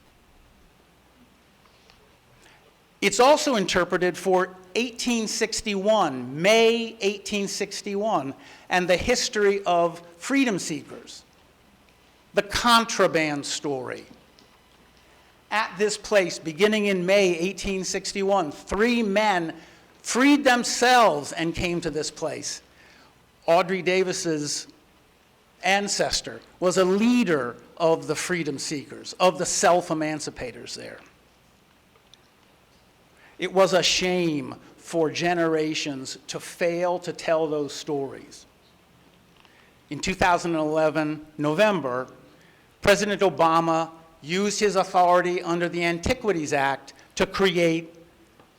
It's also interpreted for 1861, May 1861, and the history of freedom seekers, the contraband story. At this place, beginning in May 1861, 3 men freed themselves and came to this place. Audrey Davis's ancestor was a leader of the freedom seekers, of the self-emancipators there. It was a shame for generations to fail to tell those stories. In 2011, November, President Obama used his authority under the Antiquities Act to create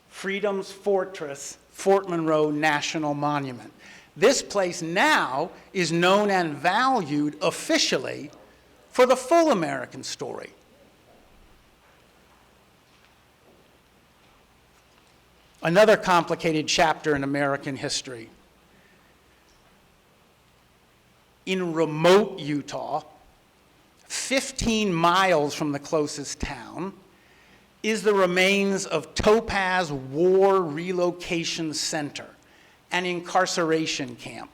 Freedom's Fortress, Fort Monroe National Monument. This place now is known and valued officially for the full American story. Another complicated chapter in American history. In remote Utah, 15 miles from the closest town, is the remains of Topaz War Relocation Center, an incarceration camp.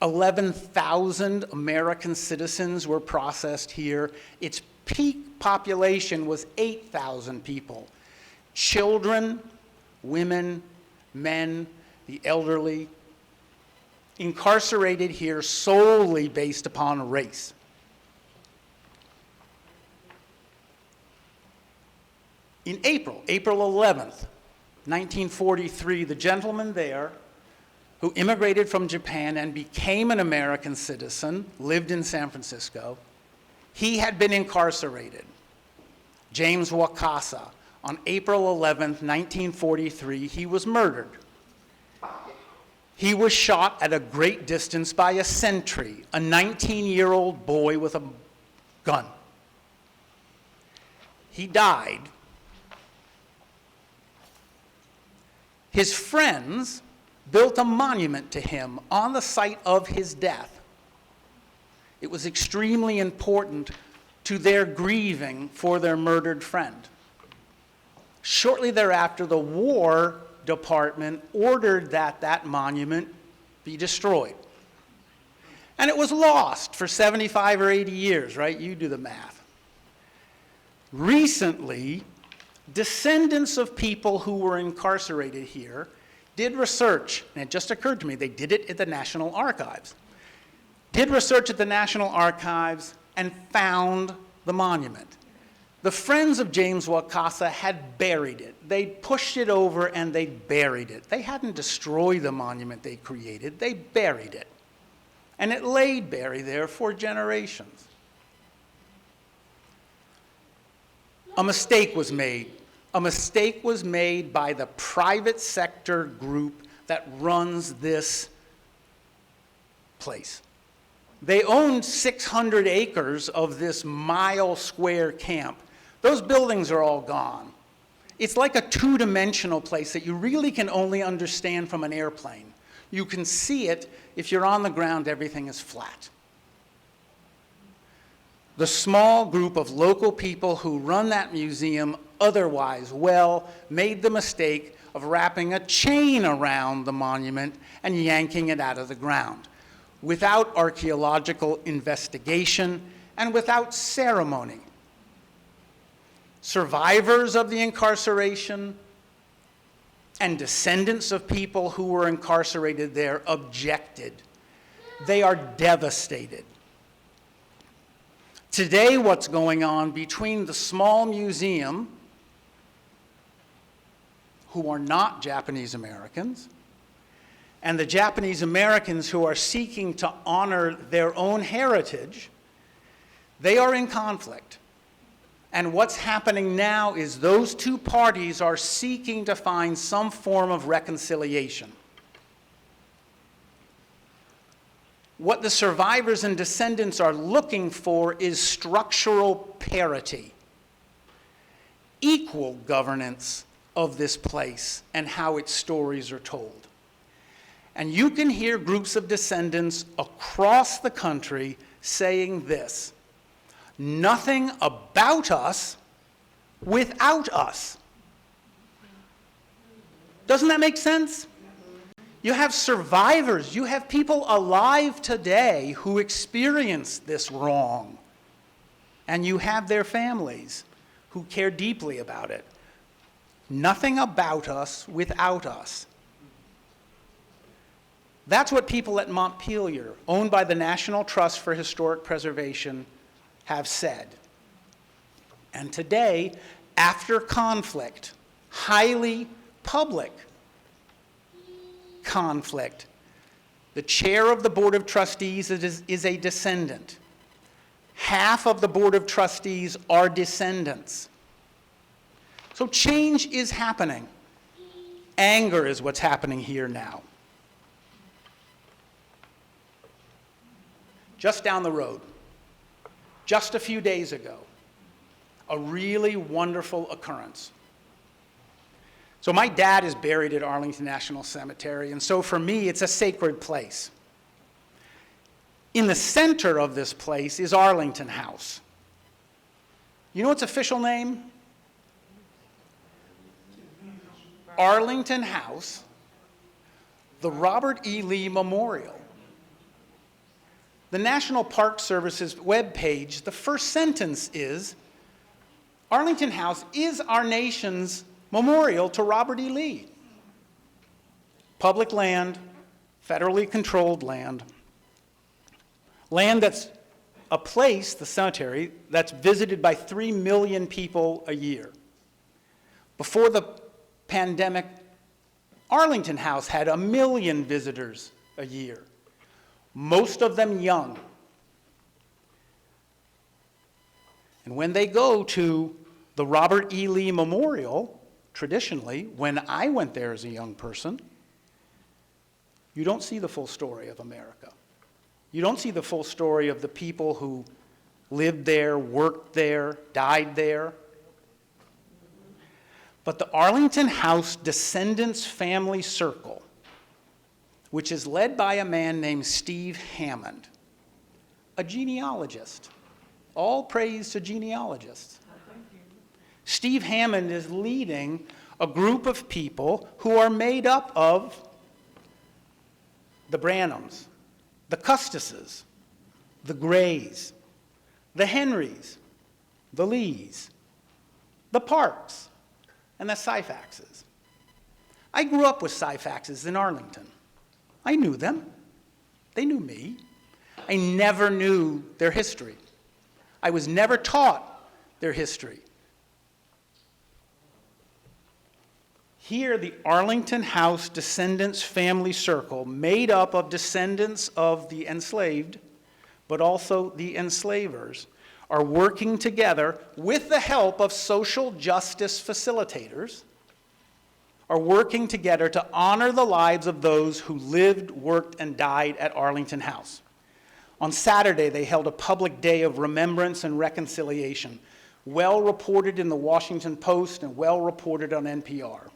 11,000 American citizens were processed here. Its peak population was 8,000 people. Children, women, men, the elderly, incarcerated here solely based upon race. In April 11th, 1943, the gentleman there who immigrated from Japan and became an American citizen, lived in San Francisco, he had been incarcerated. James Wakasa, on April 11th, 1943, he was murdered. He was shot at a great distance by a sentry, a 19-year-old boy with a gun. He died. His friends built a monument to him on the site of his death. It was extremely important to their grieving for their murdered friend. Shortly thereafter, the War Department ordered that that monument be destroyed. And it was lost for 75 or 80 years, right? You do the math. Recently, descendants of people who were incarcerated here did research, and it just occurred to me, they did it at the National Archives. Did research at the National Archives and found the monument. The friends of James Wakasa had buried it. They pushed it over and they buried it. They hadn't destroyed the monument they created, they buried it. And it lay buried there for generations. A mistake was made. A mistake was made by the private sector group that runs this place. They owned 600 acres of this mile-square camp. Those buildings are all gone. It's like a two-dimensional place that you really can only understand from an airplane. You can see it. If you're on the ground, everything is flat. The small group of local people who run that museum otherwise well made the mistake of wrapping a chain around the monument and yanking it out of the ground without archaeological investigation and without ceremony. Survivors of the incarceration and descendants of people who were incarcerated there objected. They are devastated. Today, what's going on between the small museum, who are not Japanese Americans, and the Japanese Americans who are seeking to honor their own heritage, they are in conflict. And what's happening now is those two parties are seeking to find some form of reconciliation. What the survivors and descendants are looking for is structural parity, equal governance of this place and how its stories are told. And you can hear groups of descendants across the country saying this: nothing about us without us. Doesn't that make sense? You have survivors, you have people alive today who experienced this wrong, and you have their families who care deeply about it. Nothing about us without us. That's what people at Montpelier, owned by the National Trust for Historic Preservation, have said. And today, after conflict, highly public conflict, the chair of the Board of Trustees is a descendant. Half of the Board of Trustees are descendants. So change is happening. Anger is what's happening here now. Just down the road, just a few days ago, a really wonderful occurrence. So my dad is buried at Arlington National Cemetery, and so for me, it's a sacred place. In the center of this place is Arlington House. You know its official name? Arlington House, the Robert E. Lee Memorial. The National Park Service's webpage, the first sentence is, Arlington House is our nation's memorial to Robert E. Lee. Public land, federally controlled land, land that's a place, the cemetery, that's visited by 3 million people a year. Before the pandemic, Arlington House had 1 million visitors a year, most of them young. And when they go to the Robert E. Lee Memorial, traditionally, when I went there as a young person, you don't see the full story of America. You don't see the full story of the people who lived there, worked there, died there. But the Arlington House Descendants Family Circle, which is led by a man named Steve Hammond, a genealogist. All praise to genealogists. Steve Hammond is leading a group of people who are made up of the Branhams, the Custuses, the Grays, the Henrys, the Lees, the Parks, and the Syphaxes. I grew up with Syphaxes in Arlington. I knew them. They knew me. I never knew their history. I was never taught their history. Here, the Arlington House Descendants Family Circle, made up of descendants of the enslaved, but also the enslavers, are working together with the help of social justice facilitators, are working together to honor the lives of those who lived, worked, and died at Arlington House. On Saturday, they held a public day of remembrance and reconciliation, well reported in the Washington Post and well reported on NPR.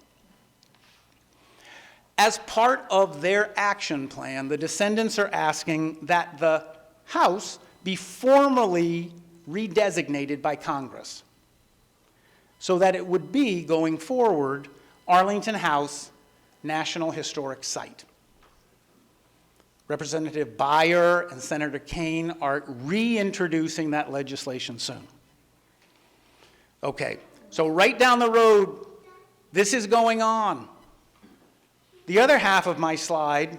As part of their action plan, the descendants are asking that the house be formally redesignated by Congress so that it would be, going forward, Arlington House National Historic Site. Representative Beyer and Senator Kane are reintroducing that legislation soon. Okay, so right down the road, this is going on. The other half of my slide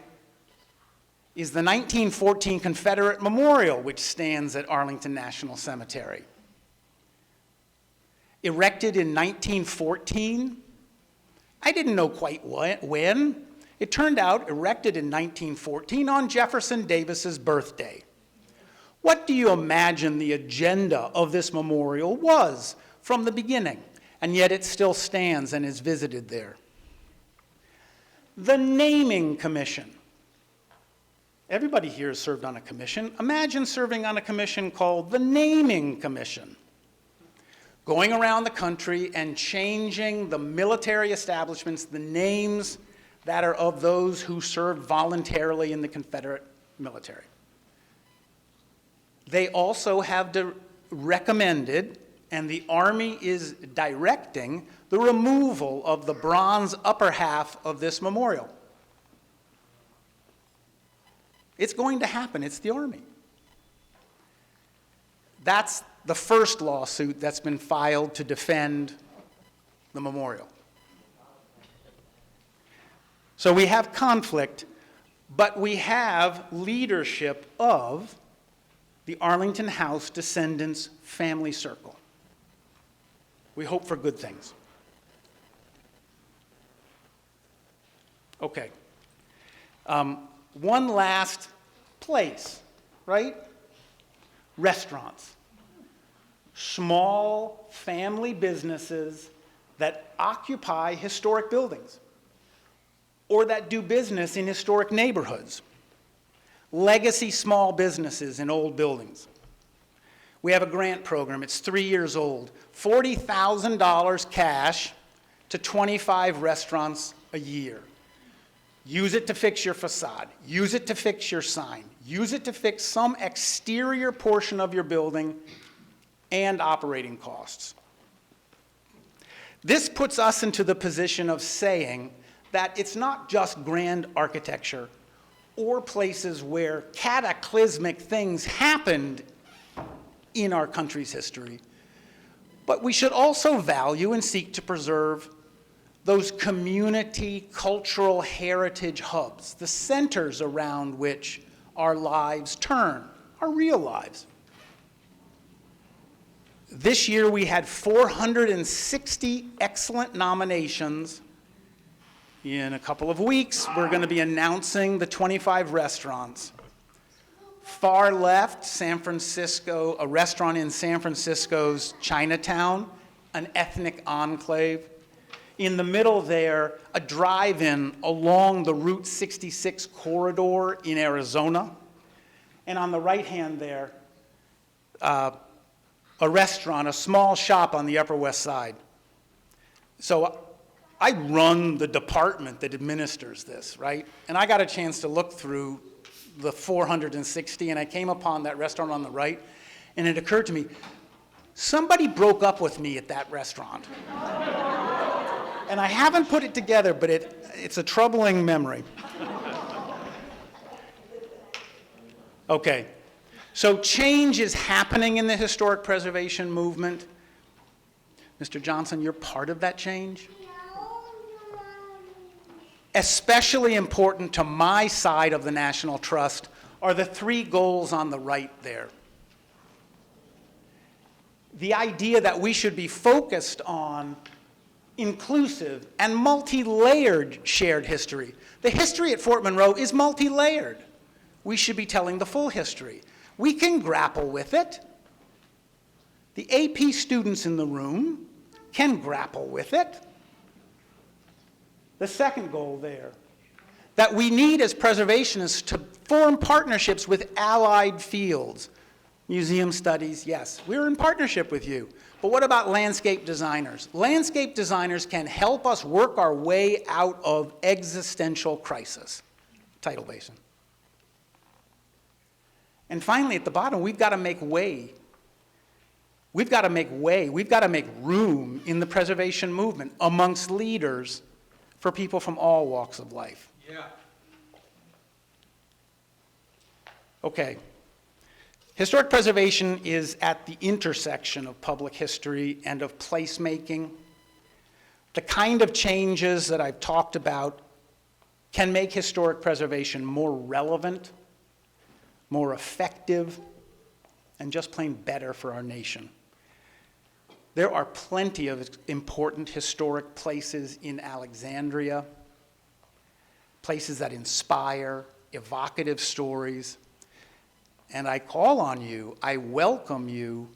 is the 1914 Confederate Memorial, which stands at Arlington National Cemetery. Erected in 1914, I didn't know quite when. It turned out erected in 1914 on Jefferson Davis's birthday. What do you imagine the agenda of this memorial was from the beginning? And yet it still stands and is visited there. The Naming Commission. Everybody here has served on a commission. Imagine serving on a commission called the Naming Commission, going around the country and changing the military establishments, the names that are of those who served voluntarily in the Confederate military. They also have recommended, and the Army is directing, the removal of the bronze upper half of this memorial. It's going to happen. It's the Army. That's the first lawsuit that's been filed to defend the memorial. So we have conflict, but we have leadership of the Arlington House Descendants Family Circle. We hope for good things. Okay. One last place, right? Restaurants. Small family businesses that occupy historic buildings or that do business in historic neighborhoods. Legacy small businesses in old buildings. We have a grant program. It's 3 years old. $40,000 cash to 25 restaurants a year. Use it to fix your facade. Use it to fix your sign. Use it to fix some exterior portion of your building and operating costs. This puts us into the position of saying that it's not just grand architecture or places where cataclysmic things happened in our country's history, but we should also value and seek to preserve those community cultural heritage hubs, the centers around which our lives turn, our real lives. This year we had 460 excellent nominations. In a couple of weeks, we're going to be announcing the 25 restaurants. Far left, San Francisco, a restaurant in San Francisco's Chinatown, an ethnic enclave. In the middle there, a drive-in along the Route 66 corridor in Arizona. And on the right hand there, a restaurant, a small shop on the Upper West Side. So I run the department that administers this, right? And I got a chance to look through the 460, and I came upon that restaurant on the right, and it occurred to me, somebody broke up with me at that restaurant. And I haven't put it together, but it's a troubling memory. Okay, so change is happening in the historic preservation movement. Mr. Johnson, you're part of that change. Especially important to my side of the National Trust are the 3 goals on the right there. The idea that we should be focused on inclusive and multi-layered shared history. The history at Fort Monroe is multi-layered. We should be telling the full history. We can grapple with it. The AP students in the room can grapple with it. The second goal there, that we need as preservationists to form partnerships with allied fields. Museum studies, yes, we're in partnership with you. But what about landscape designers? Landscape designers can help us work our way out of existential crisis. Tidal basin. And finally, at the bottom, we've got to make way. We've got to make way. We've got to make room in the preservation movement amongst leaders for people from all walks of life. Yeah. Okay. Historic preservation is at the intersection of public history and of placemaking. The kind of changes that I've talked about can make historic preservation more relevant, more effective, and just plain better for our nation. There are plenty of important historic places in Alexandria, places that inspire, evocative stories. And I call on you, I welcome you,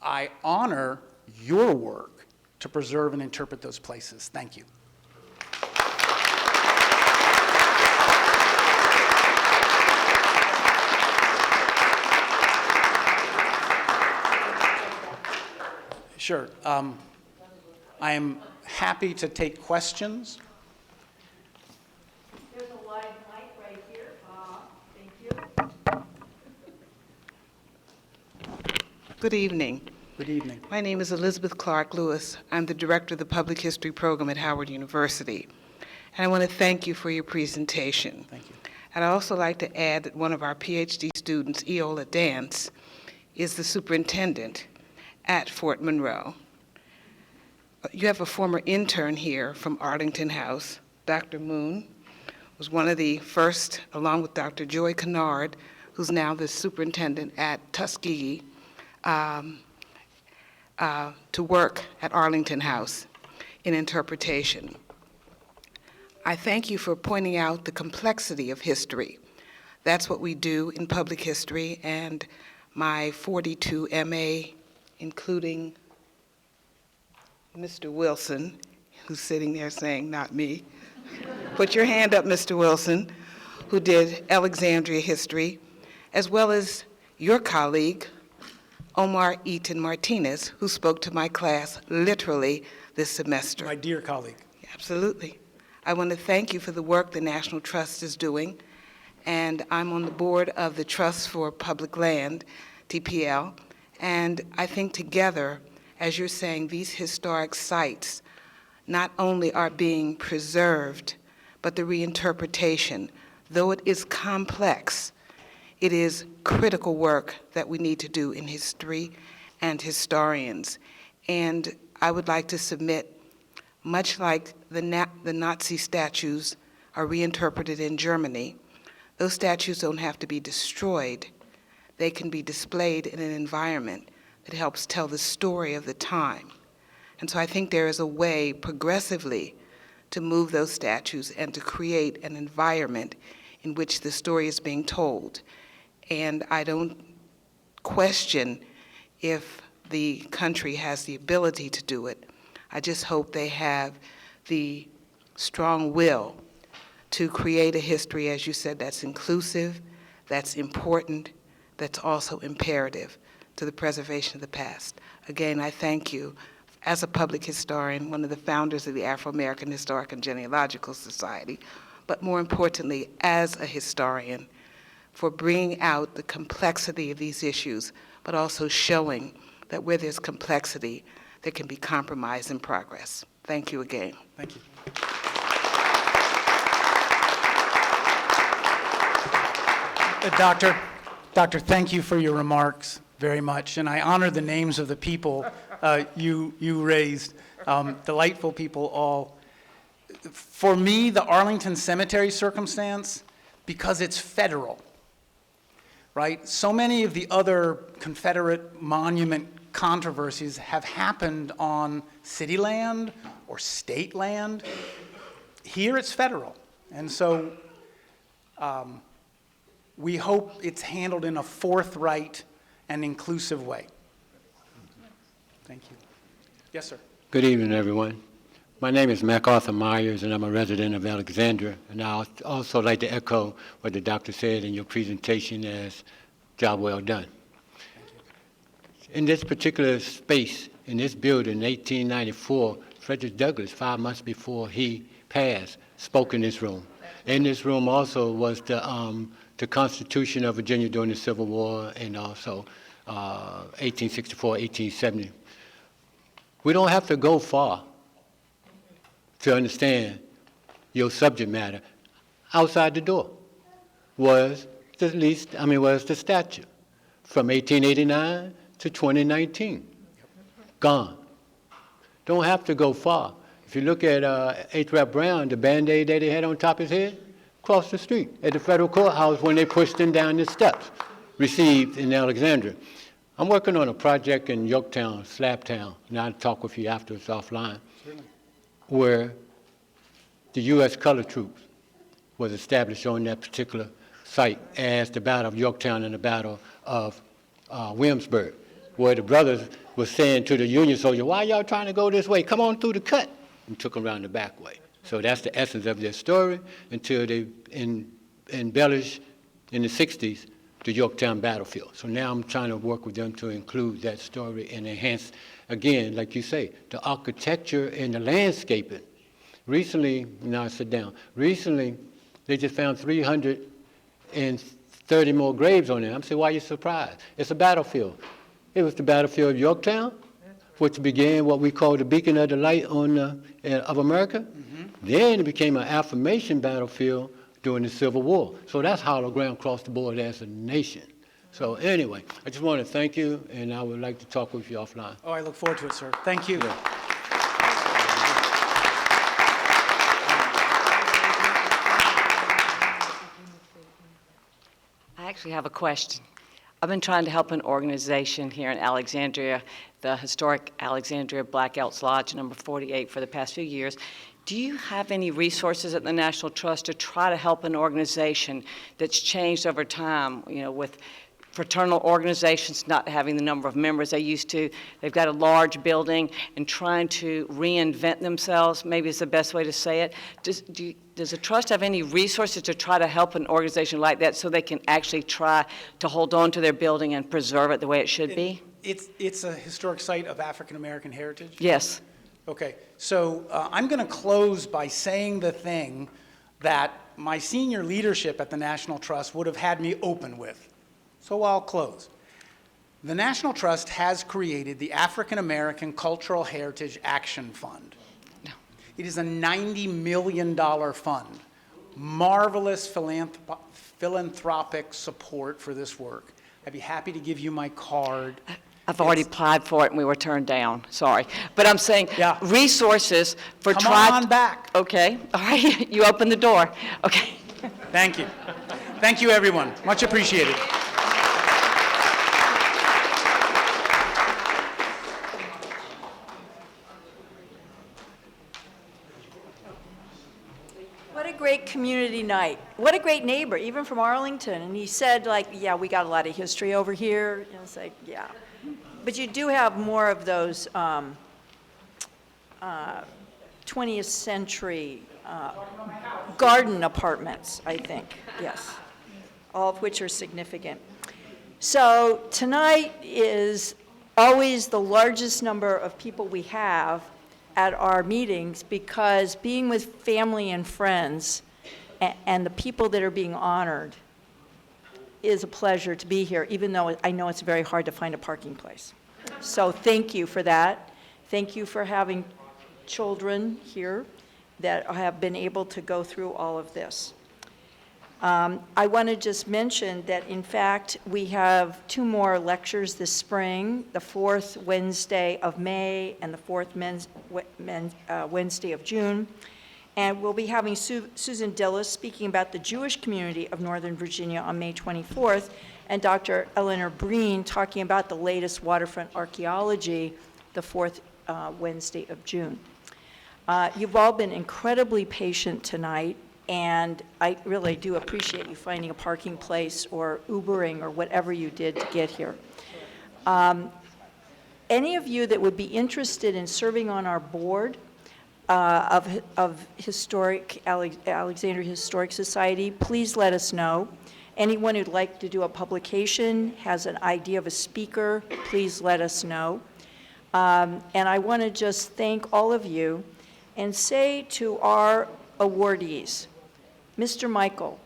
I honor your work to preserve and interpret those places. Thank you. Sure. I am happy to take questions. There's a live mic right here. Thank you. Good evening. Good evening. My name is Elizabeth Clark Lewis. I'm the director of the Public History Program at Howard University. And I want to thank you for your presentation. Thank you. And I'd also like to add that one of our PhD students, Eola Dance, is the superintendent at Fort Monroe. You have a former intern here from Arlington House. Dr. Moon was one of the first, along with Dr. Joy Kennard, who's now the superintendent at Tuskegee, to work at Arlington House in interpretation. I thank you for pointing out the complexity of history. That's what we do in public history, and my 42 MA, including Mr. Wilson, who's sitting there saying, not me. Put your hand up, Mr. Wilson, who did Alexandria history, as well as your colleague, Omar Eaton Martinez, who spoke to my class literally this semester. My dear colleague. Absolutely. I want to thank you for the work the National Trust is doing, and I'm on the board of the Trust for Public Land, TPL, and I think together as you're saying, these historic sites not only are being preserved, but the reinterpretation, though it is complex, it is critical work that we need to do in history and historians. And I would like to submit, much like the Nazi statues are reinterpreted in Germany, those statues don't have to be destroyed. They can be displayed in an environment that helps tell the story of the time. And so I think there is a way progressively to move those statues and to create an environment in which the story is being told. And I don't question if the country has the ability to do it. I just hope they have the strong will to create a history, as you said, that's inclusive, that's important, that's also imperative to the preservation of the past. Again, I thank you as a public historian, one of the founders of the Afro-American Historic and Genealogical Society, but more importantly, as a historian, for bringing out the complexity of these issues, but also showing that where there's complexity, there can be compromise and progress. Thank you again. Thank you. Doctor, thank you for your remarks very much, and I honor the names of the people you raised, delightful people all. For me, the Arlington Cemetery circumstance, because it's federal, right? So many of the other Confederate monument controversies have happened on city land or state land. Here it's federal, and so we hope it's handled in a forthright and inclusive way. Thank you. Yes, sir. Good evening, everyone. My name is MacArthur Myers, and I'm a resident of Alexandria. And I also like to echo what the doctor said in your presentation as job well done. In this particular space, in this building, 1894, Frederick Douglass, 5 months before he passed, spoke in this room. In this room also was the Constitution of Virginia during the Civil War, and also 1864, 1870. We don't have to go far to understand your subject matter. Outside the door was the statue from 1889 to 2019. Gone. Don't have to go far. If you look at H. Rap Brown, the Band-Aid that he had on top of his head, across the street at the federal courthouse when they pushed him down the steps, received in Alexandria. I'm working on a project in Yorktown, Slabtown, and I'll talk with you afterwards offline, where the U.S. colored troops was established on that particular site as the Battle of Yorktown and the Battle of Williamsburg, where the brothers were saying to the Union soldier, why y'all trying to go this way? Come on through the cut, and took them around the back way. So that's the essence of their story until they embellished in the 60s the Yorktown battlefield. So now I'm trying to work with them to include that story and enhance, again, like you say, the architecture and the landscaping. Recently, now sit down, recently they just found 330 more graves on there. I'm saying, why are you surprised? It's a battlefield. It was the battlefield of Yorktown, which began what we call the beacon of the light of America. Mm-hmm. Then it became an affirmation battlefield during the Civil War. So that's hollow ground across the board as a nation. So anyway, I just want to thank you, and I would like to talk with you offline. Oh, I look forward to it, sir. Thank you. Yeah. I actually have a question. I've been trying to help an organization here in Alexandria, the historic Alexandria Black Elks Lodge, number 48, for the past few years. Do you have any resources at the National Trust to try to help an organization that's changed over time, you know, with fraternal organizations not having the number of members they used to? They've got a large building and trying to reinvent themselves, maybe is the best way to say it. Does the Trust have any resources to try to help an organization like that so they can actually try to hold on to their building and preserve it the way it should be? It's a historic site of African American heritage? Yes. Okay, so I'm going to close by saying the thing that my senior leadership at the National Trust would have had me open with. So I'll close. The National Trust has created the African American Cultural Heritage Action Fund. It is a $90 million fund. Marvelous philanthropic support for this work. I'd be happy to give you my card. I've already applied for it and we were turned down, sorry. But I'm saying Yeah. resources for Come on back. Okay, all right, you opened the door, okay. Thank you. Thank you, everyone. Much appreciated. What a great community night. What a great neighbor, even from Arlington. And he said, like, yeah, we got a lot of history over here. And it's like, yeah. But you do have more of those 20th century garden apartments, I think, yes, all of which are significant. So tonight is always the largest number of people we have at our meetings, because being with family and friends and the people that are being honored is a pleasure to be here, even though I know it's very hard to find a parking place. So thank you for that. Thank you for having children here that have been able to go through all of this. I want to just mention that, in fact, we have 2 more lectures this spring, the 4th Wednesday of May and the 4th Wednesday of June. And we'll be having Susan Dillis speaking about the Jewish community of Northern Virginia on May 24th, and Dr. Eleanor Breen talking about the latest waterfront archaeology the 4th Wednesday of June. You've all been incredibly patient tonight, and I really do appreciate you finding a parking place or Ubering or whatever you did to get here. Any of you that would be interested in serving on our board of Alexandria Historic Society, please let us know. Anyone who'd like to do a publication, has an idea of a speaker, please let us know. And I want to just thank all of you and say to our awardees, Mr. Michael,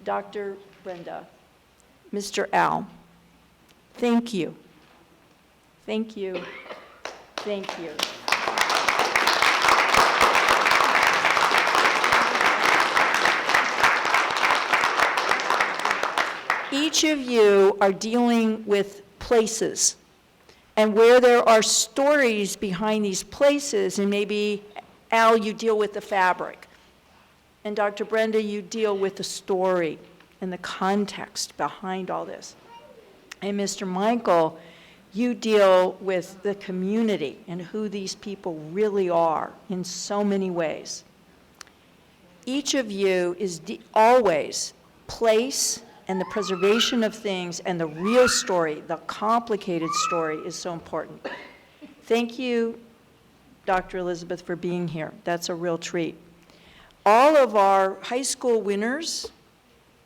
Dr. Brenda, Mr. Al, thank you. Thank you. Thank you. Each of you are dealing with places, and where there are stories behind these places, and maybe, Al, you deal with the fabric, and Dr. Brenda, you deal with the story and the context behind all this. And Mr. Michael, you deal with the community and who these people really are in so many ways. Each of you is always place and the preservation of things and the real story, the complicated story, is so important. Thank you, Dr. Elizabeth, for being here. That's a real treat. All of our high school winners,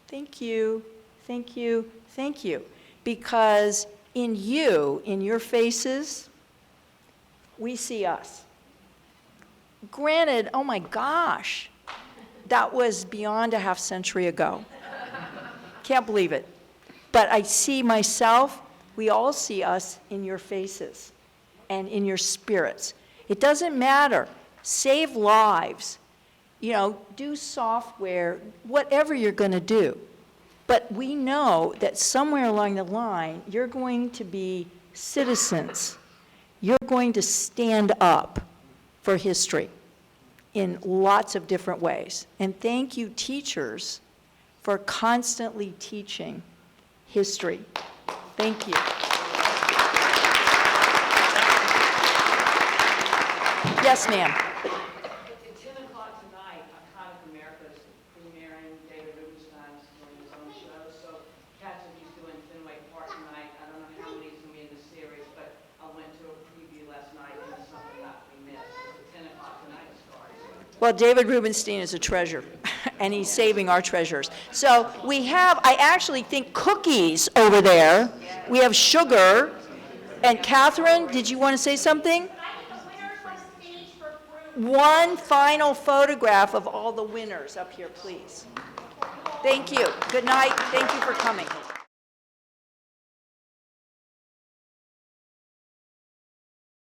thank you, thank you, thank you. Because in you, in your faces, we see us. Granted, oh my gosh, that was beyond a half century ago. Can't believe it. But I see myself, we all see us in your faces and in your spirits. It doesn't matter. Save lives. You know, do software, whatever you're going to do. But we know that somewhere along the line, you're going to be citizens. You're going to stand up for history in lots of different ways. And thank you, teachers, for constantly teaching history. Thank you. Yes, ma'am. At 10 o'clock tonight, Iconic America's premiering David Rubenstein's doing his own show. So, Catherine, he's doing Fenway Park tonight. I don't know how many is going to be in the series, but I went to a preview last night and it's something that we missed. It's at 10 o'clock tonight it starts. Well, David Rubenstein is a treasure, and he's saving our treasures. So we have, I actually think, cookies over there. We have sugar. And Catherine, did you want to say something? One final photograph of all the winners up here, please. Thank you. Good night. Thank you for coming.